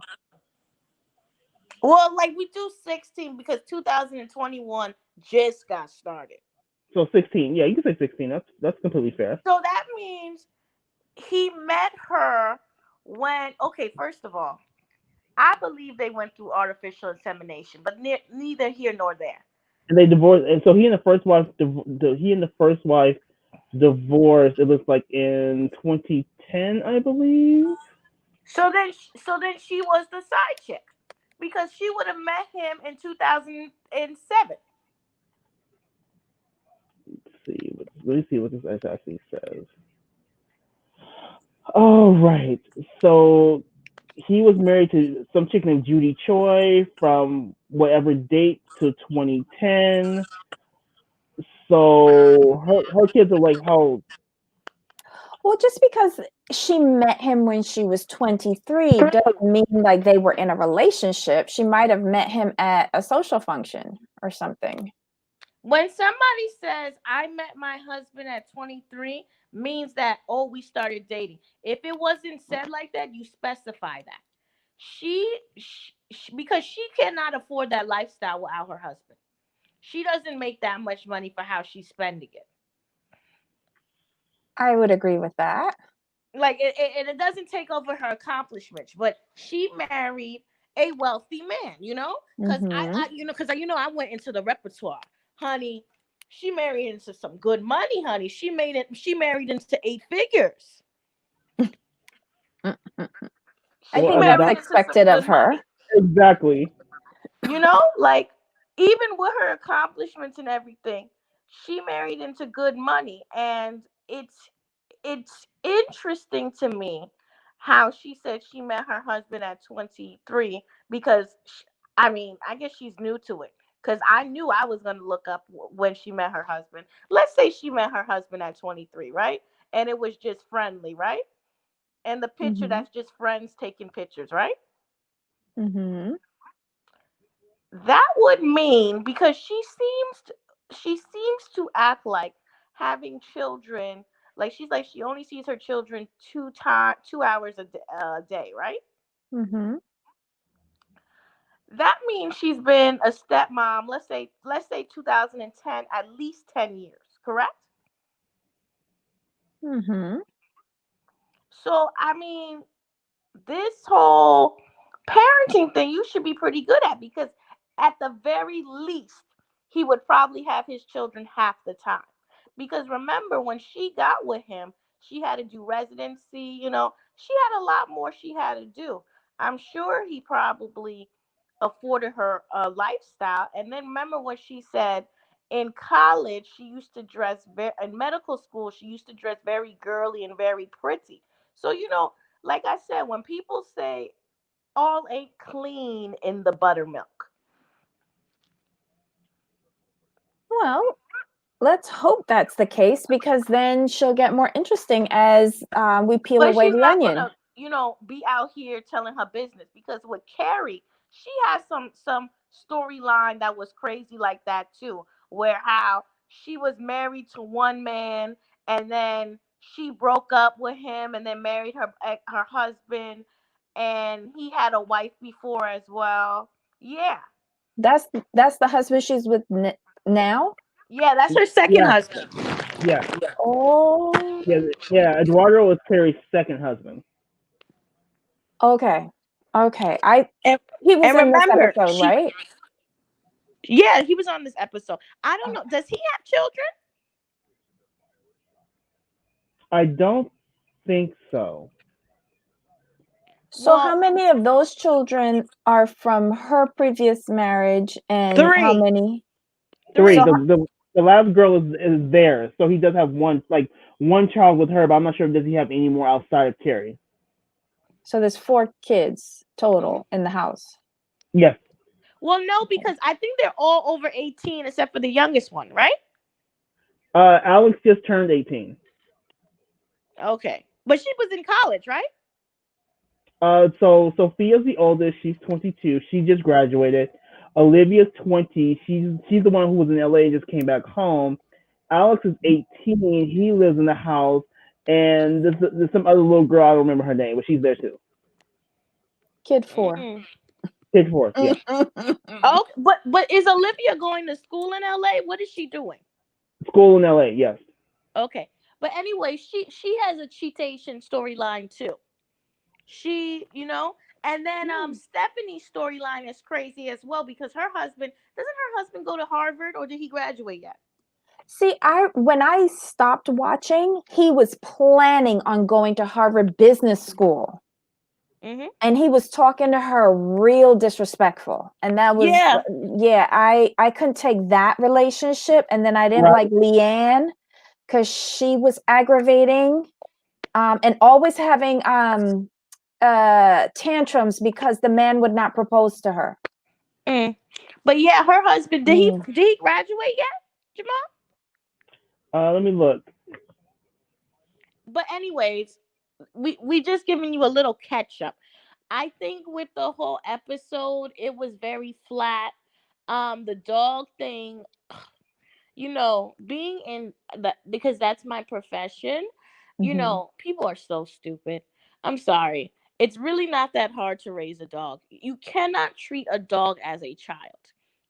Speaker 3: Well, like we do 16 because 2021 just got started.
Speaker 2: So 16. Yeah, you can say 16. That's completely fair.
Speaker 3: So that means he met her when, okay, first of all, I believe they went through artificial insemination, but neither here nor there.
Speaker 2: And they divorced, and so he and the first wife, he and the first wife divorced. It was like in 2010, I believe.
Speaker 3: So then she was the side chick because she would have met him in 2007.
Speaker 2: Let me see what this actually says. Oh, right. So he was married to some chick named Judy Choi from whatever date to 2010. So her kids are like how
Speaker 1: Well, just because she met him when she was 23 doesn't mean like they were in a relationship. She might have met him at a social function or something.
Speaker 3: When somebody says I met my husband at 23, means that oh we started dating. If it wasn't said like that, you specify that. Because she cannot afford that lifestyle without her husband. She doesn't make that much money for how she's spending it.
Speaker 1: I would agree with that.
Speaker 3: Like it doesn't take over her accomplishments, but she married a wealthy man, because
Speaker 1: Mm-hmm.
Speaker 3: I went into the repertoire, honey. She married into some good money, honey. She married into 8 figures.
Speaker 1: I
Speaker 3: She
Speaker 1: think
Speaker 2: well,
Speaker 1: that's
Speaker 3: married
Speaker 2: that
Speaker 3: into some
Speaker 1: expected of
Speaker 3: good
Speaker 1: her.
Speaker 3: money.
Speaker 2: exactly.
Speaker 3: Like even with her accomplishments and everything, she married into good money, and it's interesting to me how she said she met her husband at 23 because I guess she's new to it, because I knew I was going to look up when she met her husband. Let's say she met her husband at 23, right? And it was just friendly, right? And the picture,
Speaker 1: Mm-hmm.
Speaker 3: that's just friends taking pictures, right?
Speaker 1: Mm-hmm.
Speaker 3: That would mean, because she seems to act like having children, like she's like she only sees her children 2 hours a day, right?
Speaker 1: Mm-hmm.
Speaker 3: That means she's been a stepmom, let's say 2010, at least 10 years, correct?
Speaker 1: Mm-hmm.
Speaker 3: So I mean, this whole parenting thing you should be pretty good at, because at the very least he would probably have his children half the time. Because remember, when she got with him, she had to do residency, she had a lot more she had to do. I'm sure he probably afforded her a lifestyle. And then remember what she said, in college she used to dress in medical school she used to dress very girly and very pretty. So like I said, when people say all ain't clean in the buttermilk.
Speaker 1: Well, let's hope that's the case because then she'll get more interesting as we peel
Speaker 3: But
Speaker 1: away
Speaker 3: she's
Speaker 1: the
Speaker 3: not
Speaker 1: onion.
Speaker 3: gonna, be out here telling her business, because with Carrie, she has some storyline that was crazy like that too, where how she was married to one man, and then she broke up with him and then married her husband, and he had a wife before as well. Yeah.
Speaker 1: That's the husband she's with now.
Speaker 3: Yeah, that's her second
Speaker 2: Yeah,
Speaker 3: husband.
Speaker 2: yeah,
Speaker 1: Oh,
Speaker 2: yeah, yeah. Eduardo was Carrie's second husband.
Speaker 1: okay, okay.
Speaker 3: And
Speaker 1: He was
Speaker 3: and
Speaker 1: in this
Speaker 3: remember,
Speaker 1: episode, right?
Speaker 3: yeah, he was on this episode. I don't know. Does he have children?
Speaker 2: I don't think so.
Speaker 1: So, how
Speaker 3: Well,
Speaker 1: many of those children are from her previous marriage, and how
Speaker 3: three,
Speaker 1: many?
Speaker 2: Three.
Speaker 1: So,
Speaker 3: three.
Speaker 2: The last girl is there, so he does have one child with her, but I'm not sure does he have any more outside of Carrie.
Speaker 1: so there's 4 kids
Speaker 3: Mhm.
Speaker 1: total in the house.
Speaker 2: Yes.
Speaker 3: Well, no, because I think they're all over 18 except for the youngest one, right?
Speaker 2: Alex just turned 18.
Speaker 3: Okay, but she was in college, right?
Speaker 2: So Sophia's the oldest. She's 22. She just graduated. Olivia's 20. She's the one who was in LA and just came back home. Alex is 18. He lives in the house, and there's some other little girl. I don't remember her name, but she's there too.
Speaker 1: Kid 4.
Speaker 3: Mm.
Speaker 2: Kid fourth, yeah.
Speaker 3: Oh, but is Olivia going to school in LA? What is she doing?
Speaker 2: School in LA, yes.
Speaker 3: Okay, but anyway, she has a cheatation storyline too. And then Stephanie's storyline is crazy as well, because her husband go to Harvard, or did he graduate yet?
Speaker 1: See, I when I stopped watching, he was planning on going to Harvard Business School.
Speaker 3: Hmm.
Speaker 1: And he was talking to her real disrespectful. And that was
Speaker 3: Yeah.
Speaker 1: yeah, I couldn't take that relationship. And then I didn't like
Speaker 2: Right.
Speaker 1: Leanne because she was aggravating. And always having tantrums because the man would not propose to her.
Speaker 3: Mm. But yeah, her husband, did he
Speaker 1: Mm.
Speaker 3: did he graduate yet, Jamal?
Speaker 2: Let me look.
Speaker 3: But anyways, we just giving you a little catch up. I think with the whole episode, it was very flat. The dog thing, being in that, because that's my profession.
Speaker 1: Hmm.
Speaker 3: People are so stupid. I'm sorry. It's really not that hard to raise a dog. You cannot treat a dog as a child.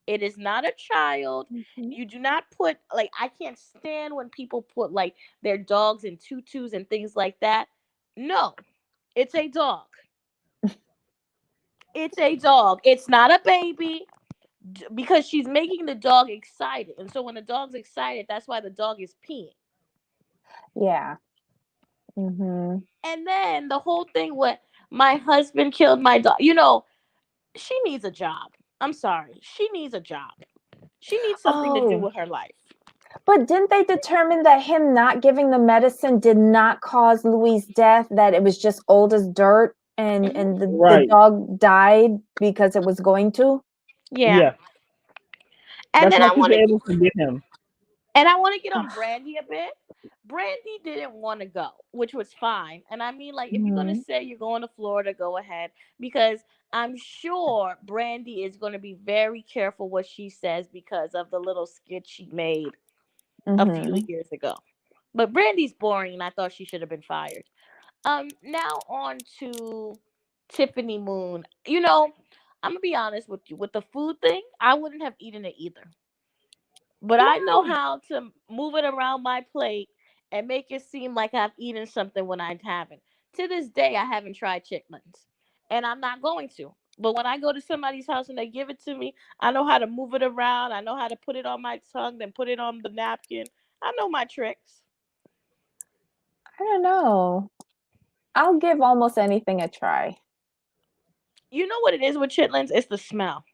Speaker 3: It is not a child.
Speaker 1: Hmm.
Speaker 3: You do not put, like, I can't stand when people put like their dogs in tutus and things like that. No, it's a dog. It's a dog. It's not a baby, because she's making the dog excited. And so when the dog's excited, that's why the dog is peeing.
Speaker 1: Yeah. Hmm.
Speaker 3: And then the whole thing with my husband killed my dog. She needs a job. I'm sorry. She needs a job. She needs something to do
Speaker 1: Oh,
Speaker 3: with her life.
Speaker 1: but didn't they determine that him not giving the medicine did not cause Louis' death, that it was just old as dirt, and
Speaker 3: Hmm.
Speaker 1: the
Speaker 2: Right.
Speaker 1: dog died because it was going to?
Speaker 3: Yeah.
Speaker 2: Yeah.
Speaker 3: And
Speaker 2: That's
Speaker 3: then
Speaker 2: why
Speaker 3: I
Speaker 2: she's
Speaker 3: want to
Speaker 2: able to get him.
Speaker 3: get on
Speaker 1: Ugh.
Speaker 3: Brandy a bit. Brandy didn't want to go, which was fine. And I mean, like, if you're gonna
Speaker 1: Mhm.
Speaker 3: say you're going to Florida, go ahead, because I'm sure Brandy is going to be very careful what she says because of the little skit she made a few
Speaker 1: Mhm.
Speaker 3: years ago. But Brandy's boring, and I thought she should have been fired. Now on to Tiffany Moon. I'm gonna be honest with you. With the food thing, I wouldn't have eaten it either. But I know
Speaker 1: No.
Speaker 3: how to move it around my plate and make it seem like I've eaten something when I haven't. To this day, I haven't tried chitlins, and I'm not going to. But when I go to somebody's house and they give it to me, I know how to move it around. I know how to put it on my tongue, then put it on the napkin. I know my tricks.
Speaker 1: I don't know. I'll give almost anything a try.
Speaker 3: You know what it is with chitlins? It's the smell.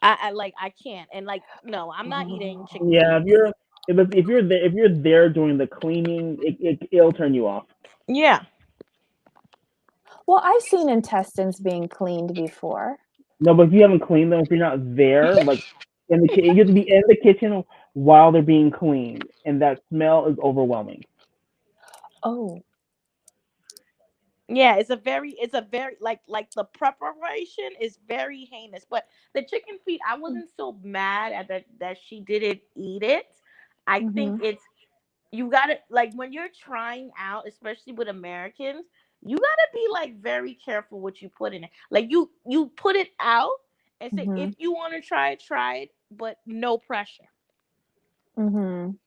Speaker 3: I like, I can't. And like, no, I'm not eating
Speaker 1: Oh.
Speaker 3: chicken
Speaker 2: Yeah.
Speaker 3: feet.
Speaker 2: If you're there doing the cleaning, it'll turn you off.
Speaker 3: Yeah.
Speaker 1: Well, I've seen intestines being cleaned before.
Speaker 2: No, but if you haven't cleaned them, if you're not there, like you have to be in the kitchen while they're being cleaned, and that smell is overwhelming.
Speaker 1: Oh.
Speaker 3: Yeah, it's a very like the preparation is very heinous. But the chicken feet, I wasn't so mad at that she didn't eat it. I think
Speaker 1: Mhm.
Speaker 3: it's, you gotta, like, when you're trying out, especially with Americans, you gotta be like very careful what you put in it. Like, you put it out and say, if
Speaker 1: Mhm.
Speaker 3: you want to try it, but no pressure.
Speaker 1: Mhm.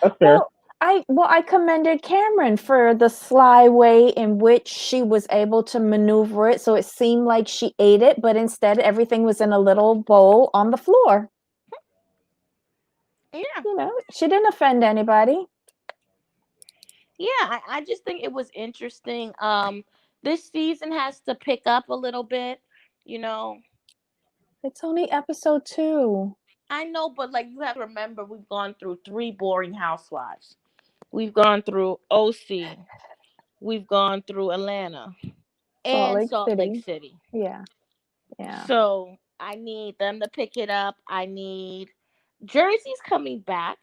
Speaker 2: That's fair.
Speaker 1: I commended Cameron for the sly way in which she was able to maneuver it so it seemed like she ate it, but instead everything was in a little bowl on the floor.
Speaker 3: Yeah.
Speaker 1: She didn't offend anybody.
Speaker 3: Yeah, I just think it was interesting. This season has to pick up a little bit, you know.
Speaker 1: It's only episode 2.
Speaker 3: I know, but like, you have to remember, we've gone through three boring housewives. We've gone through OC. We've gone through Atlanta
Speaker 1: Salt
Speaker 3: and
Speaker 1: Lake
Speaker 3: Salt Lake
Speaker 1: City.
Speaker 3: City.
Speaker 1: Yeah. Yeah.
Speaker 3: So I need them to pick it up. I need Jersey's coming back.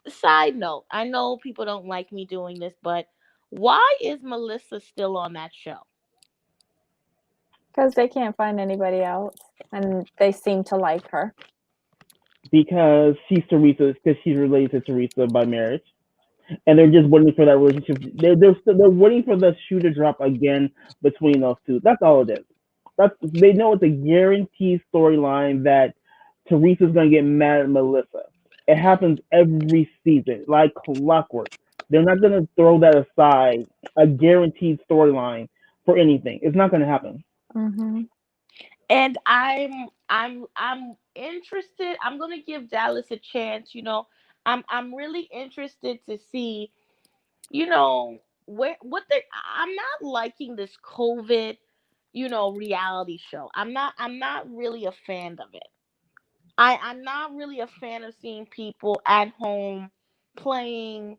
Speaker 3: Side note, I know people don't like me doing this, but why is Melissa still on that show?
Speaker 1: Because they can't find anybody else. And they seem to like her.
Speaker 2: Because she's related to Teresa by marriage, and they're just waiting for that relationship. They're waiting for the shoe to drop again between those two. That's all it is. They know it's a guaranteed storyline that Teresa's gonna get mad at Melissa. It happens every season, like clockwork. They're not gonna throw that aside, a guaranteed storyline for anything. It's not gonna happen.
Speaker 1: Mhm.
Speaker 3: And I'm interested. I'm gonna give Dallas a chance. I'm really interested to see. Where what they. I'm not liking this COVID. Reality show. I'm not really a fan of it. I'm not really a fan of seeing people at home playing.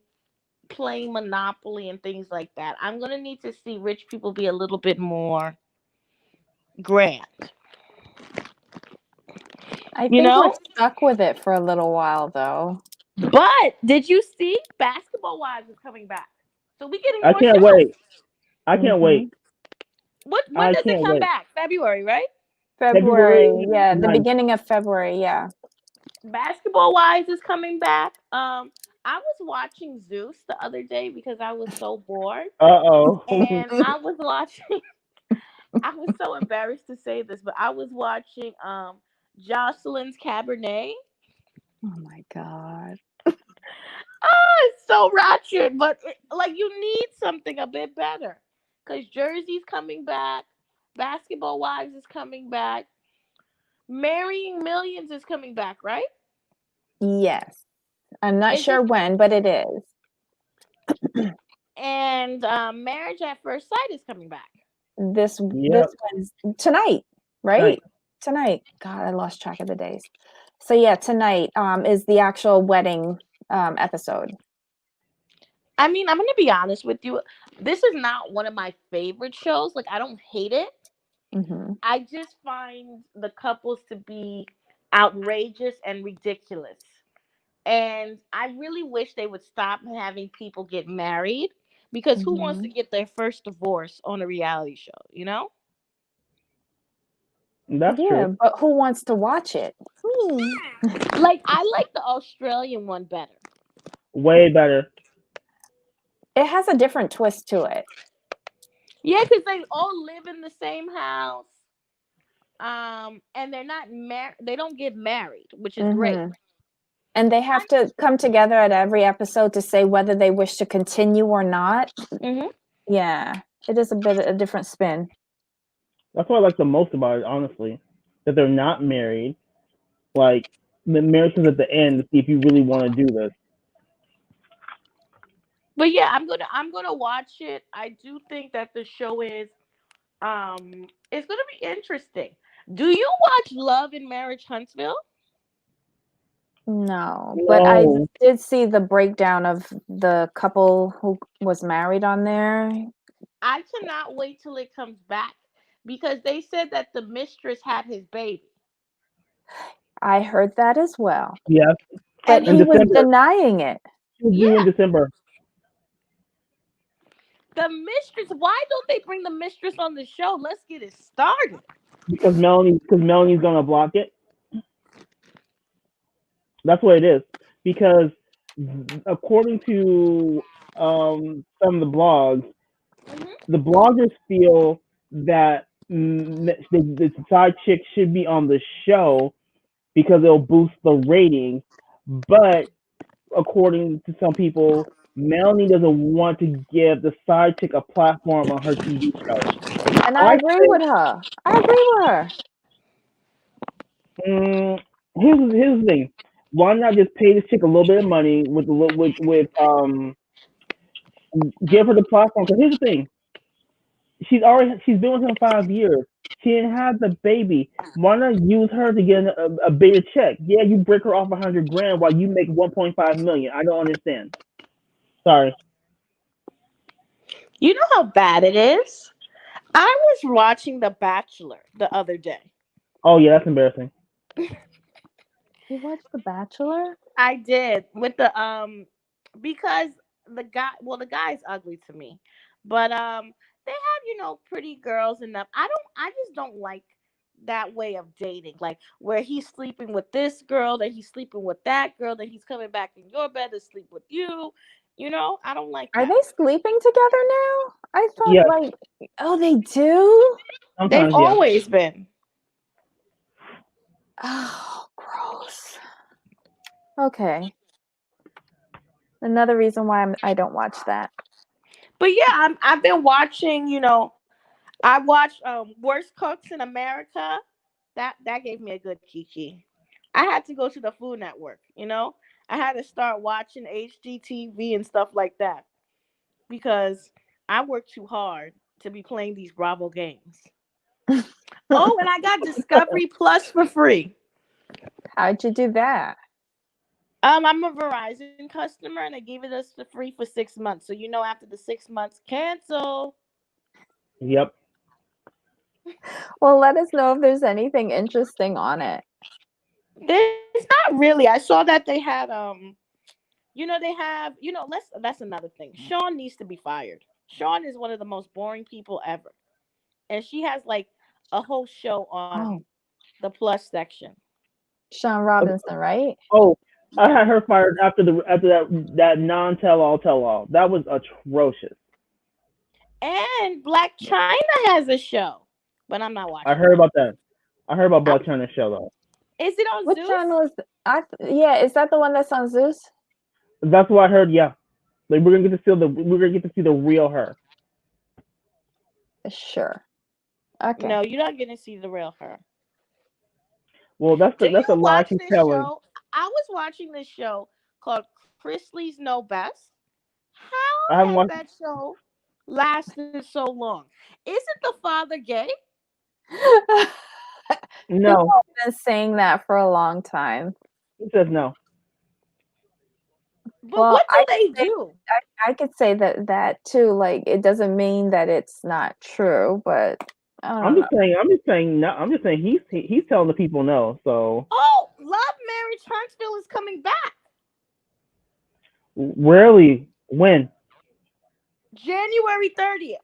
Speaker 3: playing Monopoly and things like that. I'm gonna need to see rich people be a little bit more grand.
Speaker 1: I
Speaker 3: You
Speaker 1: think we're
Speaker 3: know?
Speaker 1: stuck with it for a little while, though.
Speaker 3: But did you see Basketball Wives is coming back? So we getting
Speaker 2: I
Speaker 3: more
Speaker 2: can't
Speaker 3: shows.
Speaker 2: wait. I can't
Speaker 1: Hmm.
Speaker 2: wait.
Speaker 3: What when
Speaker 2: I
Speaker 3: does it
Speaker 2: can't
Speaker 3: come
Speaker 2: wait.
Speaker 3: back? February, right?
Speaker 1: February,
Speaker 2: February
Speaker 1: yeah, the
Speaker 2: 9th.
Speaker 1: beginning of February, yeah.
Speaker 3: Basketball Wives is coming back. I was watching Zeus the other day because I was so bored.
Speaker 2: Uh-oh.
Speaker 3: And I was watching I was so embarrassed to say this, but I was watching Jocelyn's Cabernet.
Speaker 1: Oh my God.
Speaker 3: Oh, it's so ratchet, but like you need something a bit better. Cause Jersey's coming back, Basketball Wives is coming back, Marrying Millions is coming back, right?
Speaker 1: Yes. I'm not
Speaker 3: Is it?
Speaker 1: sure when, but it is.
Speaker 3: And Marriage at First Sight is coming back.
Speaker 1: This
Speaker 2: Yep.
Speaker 1: one's tonight,
Speaker 2: Night.
Speaker 1: right? Tonight. God, I lost track of the days. So yeah, tonight is the actual wedding episode.
Speaker 3: I mean, I'm gonna be honest with you. This is not one of my favorite shows. Like, I don't hate it.
Speaker 1: Hmm.
Speaker 3: I just find the couples to be outrageous and ridiculous. And I really wish they would stop having people get married because who wants to
Speaker 1: Hmm.
Speaker 3: get their first divorce on a reality show, you know?
Speaker 2: That's
Speaker 1: Yeah,
Speaker 2: true.
Speaker 1: but who wants to watch it? Me.
Speaker 3: Like, I like the Australian one better.
Speaker 2: Way better.
Speaker 1: It has a different twist to it.
Speaker 3: Yeah, because they all live in the same house. And they're not married, they don't get married, which is great.
Speaker 1: Hmm. And they have to come together at every episode to say whether they wish to continue or not.
Speaker 3: Hmm.
Speaker 1: Yeah, it is a bit a different spin.
Speaker 2: That's what I like the most about it, honestly. That they're not married. Like, the marriage is at the end to see if you really want to do this.
Speaker 3: But yeah, I'm gonna watch it. I do think that the show is it's gonna be interesting. Do you watch Love and Marriage Huntsville?
Speaker 1: No, but I
Speaker 2: No.
Speaker 1: did see the breakdown of the couple who was married on there.
Speaker 3: I cannot wait till it comes back because they said that the mistress had his baby.
Speaker 1: I heard that as well,
Speaker 2: Yes.
Speaker 1: but
Speaker 3: And
Speaker 2: In
Speaker 1: he was
Speaker 2: December.
Speaker 1: denying it.
Speaker 2: It's due in
Speaker 3: yeah,
Speaker 2: December.
Speaker 3: the mistress, why don't they bring the mistress on the show? Let's get it started.
Speaker 2: Because Melanie's gonna block it. That's what it is. Because according to some of
Speaker 3: Hmm.
Speaker 2: the bloggers feel that the side chick should be on the show because it'll boost the ratings. But according to some people, Melanie doesn't want to give the side chick a platform on her TV show.
Speaker 1: And I
Speaker 2: I
Speaker 1: agree
Speaker 2: think
Speaker 1: with her. I agree with her.
Speaker 2: mm, here's the thing. Why not just pay this chick a little bit of money with give her the platform? Because here's the thing. She's been with him 5 years. She didn't have the baby. Why not use her to get a bigger check? Yeah, you break her off 100 grand while you make 1.5 million. I don't understand. Sorry.
Speaker 3: You know how bad it is? I was watching The Bachelor the other day.
Speaker 2: Oh yeah, that's embarrassing.
Speaker 1: You watched The Bachelor?
Speaker 3: I did with the because the guy's ugly to me. But they have, pretty girls enough. I just don't like that way of dating. Like where he's sleeping with this girl, then he's sleeping with that girl, then he's coming back in your bed to sleep with you. I don't like
Speaker 1: Are
Speaker 3: that.
Speaker 1: they sleeping together now? I thought
Speaker 2: Yes,
Speaker 1: like, oh, they do?
Speaker 3: They've
Speaker 2: sometimes yeah.
Speaker 3: always been.
Speaker 1: Oh, gross. Okay. Another reason why I don't watch that.
Speaker 3: But yeah, I've been watching, I watched Worst Cooks in America. That gave me a good kiki. I had to go to the Food Network. I had to start watching HGTV and stuff like that because I work too hard to be playing these Bravo games. Oh, and I got Discovery Plus for free.
Speaker 1: How'd you do that?
Speaker 3: I'm a Verizon customer, and they gave it us for free for 6 months. So after the 6 months, cancel.
Speaker 2: Yep.
Speaker 1: Well, let us know if there's anything interesting on it.
Speaker 3: There's not really. I saw that they had they have that's another thing. Sean needs to be fired. Sean is one of the most boring people ever, and she has like a whole show on
Speaker 1: Oh,
Speaker 3: the plus section.
Speaker 1: Sean Robinson, right?
Speaker 2: Oh, I
Speaker 3: Yeah,
Speaker 2: had her fired after that non tell all. That was atrocious.
Speaker 3: and Black China has a show, but I'm not
Speaker 2: I
Speaker 3: watching
Speaker 2: heard
Speaker 3: that.
Speaker 2: about that. I heard about
Speaker 3: I'm.
Speaker 2: Black China's show though.
Speaker 3: Is it on
Speaker 1: What
Speaker 3: Zeus?
Speaker 1: channel is yeah, is that the one that's on Zeus?
Speaker 2: That's what I heard. Yeah, like we're gonna get to see the real her.
Speaker 1: Sure. Okay.
Speaker 3: No, you're not gonna see the real her.
Speaker 2: Well,
Speaker 3: Do
Speaker 2: that's
Speaker 3: you
Speaker 2: a lie
Speaker 3: watch
Speaker 2: she's
Speaker 3: this
Speaker 2: telling.
Speaker 3: show? I was watching this show called Chrisley's Know Best.
Speaker 2: I haven't
Speaker 3: How has
Speaker 2: watched.
Speaker 3: that show lasted so long? Isn't the father gay?
Speaker 1: People
Speaker 2: No,
Speaker 1: have been saying that for a long time.
Speaker 2: it says no.
Speaker 3: But
Speaker 1: Well,
Speaker 3: what do they do?
Speaker 1: I could say that too. Like, it doesn't mean that it's not true, but I
Speaker 2: I'm
Speaker 1: don't know.
Speaker 2: just saying. I'm just saying. No. I'm just saying he's telling the people no. So
Speaker 3: Oh, Love Marriage Huntsville is coming back
Speaker 2: rarely when
Speaker 3: January 30th.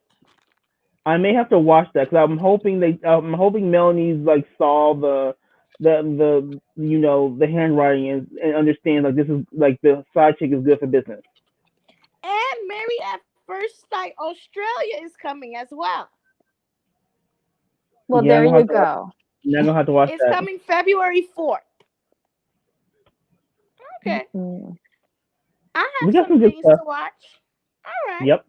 Speaker 2: I may have to watch that because I'm hoping Melanie's like saw the handwriting and understand like this is like the side chick is good for business.
Speaker 3: And Married at First Sight Australia is coming as well.
Speaker 1: Well,
Speaker 2: Yeah,
Speaker 1: there you go.
Speaker 2: I'm gonna have to watch
Speaker 3: It's
Speaker 2: that.
Speaker 3: coming February 4th. Okay.
Speaker 1: Mhm.
Speaker 3: I
Speaker 2: We
Speaker 3: have
Speaker 2: got
Speaker 3: some
Speaker 2: some good
Speaker 3: things
Speaker 2: stuff.
Speaker 3: to watch. All right.
Speaker 2: Yep.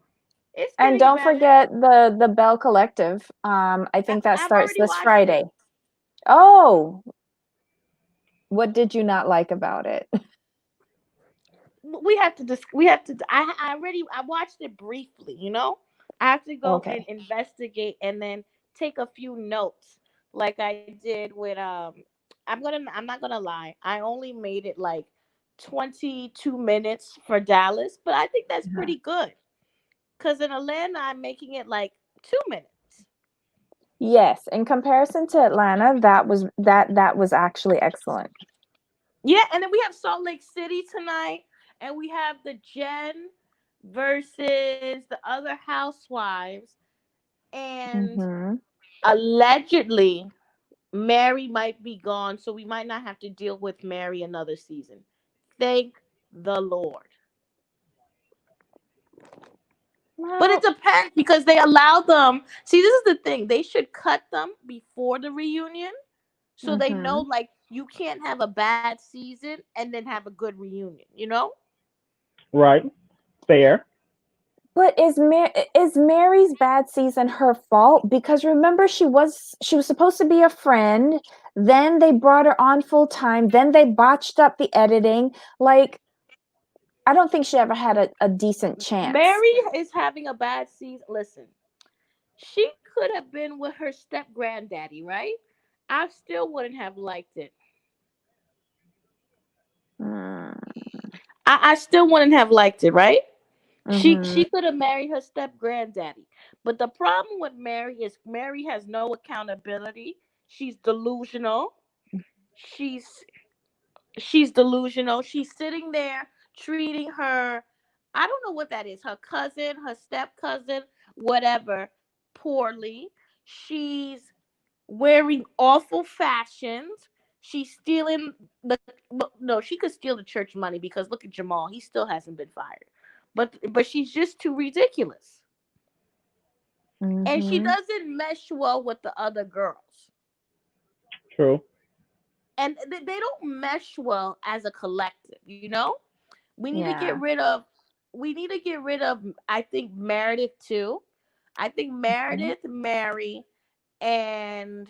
Speaker 3: It's
Speaker 1: And
Speaker 3: getting
Speaker 1: don't
Speaker 3: better.
Speaker 1: forget the Bell Collective. I think that
Speaker 3: I've
Speaker 1: starts
Speaker 3: already
Speaker 1: this
Speaker 3: watched it.
Speaker 1: Friday. Oh, what did you not like about it?
Speaker 3: We have to we have to I watched it briefly. I have to go and
Speaker 1: Okay.
Speaker 3: investigate and then take a few notes like I did with I'm not gonna lie. I only made it like 22 minutes for Dallas, but I think that's
Speaker 1: Uh-huh.
Speaker 3: pretty good. Cause in Atlanta I'm making it like 2 minutes.
Speaker 1: Yes, in comparison to Atlanta, that was actually excellent.
Speaker 3: Yeah, and then we have Salt Lake City tonight, and we have the Jen versus the other housewives, and
Speaker 1: Hmm.
Speaker 3: allegedly Mary might be gone, so we might not have to deal with Mary another season. Thank the Lord. But it
Speaker 1: Well,
Speaker 3: depends because they allow them. See, this is the thing. They should cut them before the reunion so they know
Speaker 1: hmm,
Speaker 3: like you can't have a bad season and then have a good reunion.
Speaker 2: Right. Fair.
Speaker 1: but is Mary's bad season her fault? Because remember, she was supposed to be a friend. Then they brought her on full time. Then they botched up the editing. Like, I don't think she ever had a decent chance.
Speaker 3: Mary is having a bad season. Listen, she could have been with her step granddaddy, right? I still wouldn't have liked it.
Speaker 1: Mm,
Speaker 3: I still wouldn't have liked it, right? She
Speaker 1: mhm.
Speaker 3: could have married her step granddaddy. But the problem with Mary is Mary has no accountability. She's delusional. She's she's delusional. She's sitting there treating her, I don't know what that is, her cousin, her step cousin, whatever, poorly. She's wearing awful fashions. She's stealing no, she could steal the church money because look at Jamal. He still hasn't been fired. But she's just too ridiculous. And she
Speaker 1: Mhm.
Speaker 3: doesn't mesh well with the other girls.
Speaker 2: True.
Speaker 3: And they don't mesh well as a collective. We need to get
Speaker 1: Yeah.
Speaker 3: rid of we need to get rid of I think Meredith too. I think
Speaker 1: Mhm.
Speaker 3: Meredith, Mary, and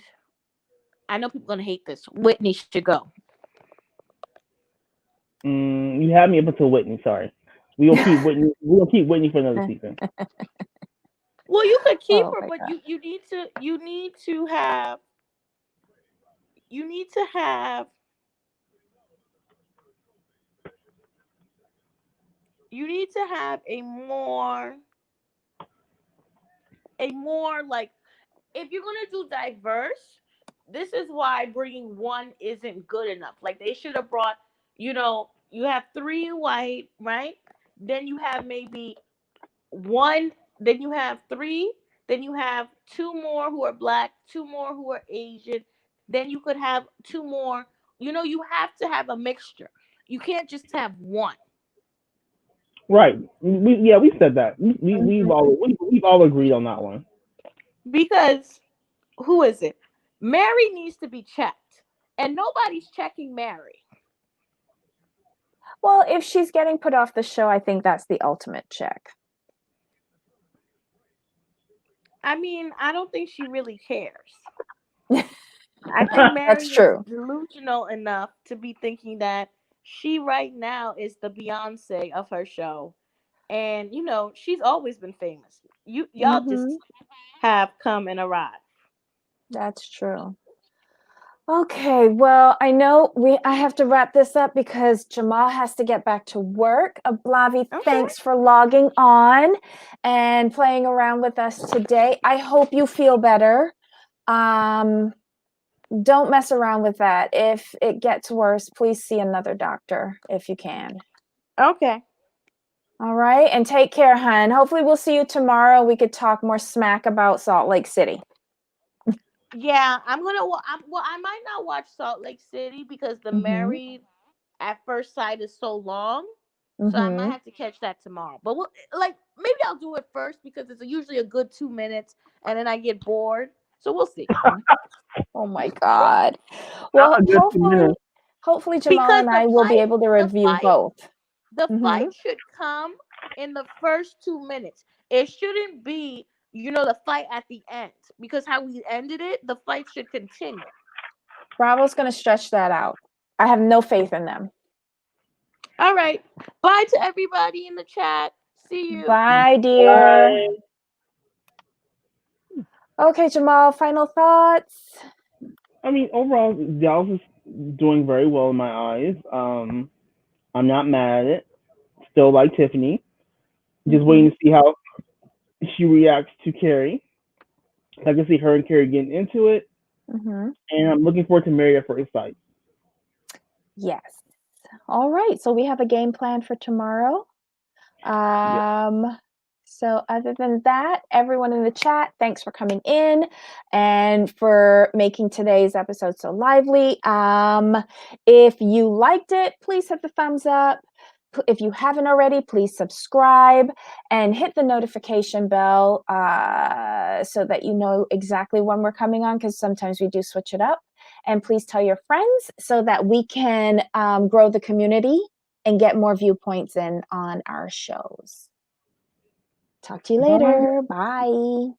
Speaker 3: I know people are gonna hate this. Whitney should go.
Speaker 2: You had me up until Whitney. Sorry. We'll keep Whitney. We'll keep Whitney for another season.
Speaker 3: Well, you could keep
Speaker 1: Oh
Speaker 3: her,
Speaker 1: my
Speaker 3: but
Speaker 1: god.
Speaker 3: you need to have you need to have a more like, if you're gonna do diverse, this is why bringing one isn't good enough. Like they should have brought, you have three white, right? Then you have maybe one, then you have three, then you have two more who are black, two more who are Asian, then you could have two more. You have to have a mixture. You can't just have one.
Speaker 2: Right. We said that.
Speaker 1: Mhm.
Speaker 2: We've all agreed on that one.
Speaker 3: Because who is it? Mary needs to be checked. And nobody's checking Mary.
Speaker 1: Well, if she's getting put off the show, I think that's the ultimate check.
Speaker 3: I mean, I don't think she really cares. I think
Speaker 1: That's
Speaker 3: Mary is
Speaker 1: true.
Speaker 3: delusional enough to be thinking that she right now is the Beyonce of her show. And she's always been famous. Y'all
Speaker 1: Mhm.
Speaker 3: just have come and arrived.
Speaker 1: That's true. Okay, well, I know I have to wrap this up because Jamal has to get back to work. Ablavi,
Speaker 3: Okay.
Speaker 1: thanks for logging on and playing around with us today. I hope you feel better. Um, don't mess around with that. If it gets worse, please see another doctor if you can.
Speaker 3: Okay.
Speaker 1: All right, and take care, hun. Hopefully we'll see you tomorrow. We could talk more smack about Salt Lake City.
Speaker 3: Yeah, I'm gonna. Well, I might not watch Salt Lake City because the
Speaker 1: Mhm.
Speaker 3: Married at First Sight is so long, so I might
Speaker 1: Mhm.
Speaker 3: have to catch that tomorrow. But like maybe I'll do it first because it's usually a good 2 minutes, and then I get bored. So we'll see.
Speaker 1: Oh my God.
Speaker 2: Not
Speaker 1: Well,
Speaker 2: a good 2 minutes.
Speaker 1: hopefully Jamal
Speaker 3: Because
Speaker 1: and I will be able to
Speaker 3: the
Speaker 1: review
Speaker 3: fight,
Speaker 1: both.
Speaker 3: the
Speaker 1: Mhm.
Speaker 3: fight should come in the first 2 minutes. It shouldn't be, the fight at the end, because how we ended it, the fight should continue.
Speaker 1: Bravo's going to stretch that out. I have no faith in them.
Speaker 3: All right. Bye to everybody in the chat. See you.
Speaker 1: Bye, dear.
Speaker 2: Bye.
Speaker 1: Okay, Jamal, final thoughts?
Speaker 2: I mean, overall, Dallas is doing very well in my eyes. I'm not mad at it. Still like Tiffany. Just
Speaker 1: Mhm.
Speaker 2: waiting to see how she reacts to Carrie. I can see her and Carrie getting into it,
Speaker 1: Mhm.
Speaker 2: and I'm looking forward to Married at First Sight.
Speaker 1: Yes. All right. So we have a game plan for tomorrow.
Speaker 2: Yeah.
Speaker 1: So other than that, everyone in the chat, thanks for coming in and for making today's episode so lively. If you liked it, please hit the thumbs up. If you haven't already, please subscribe and hit the notification bell so that you know exactly when we're coming on, because sometimes we do switch it up. And please tell your friends so that we can grow the community and get more viewpoints in on our shows. Talk to you
Speaker 2: Bye.
Speaker 1: later. Bye.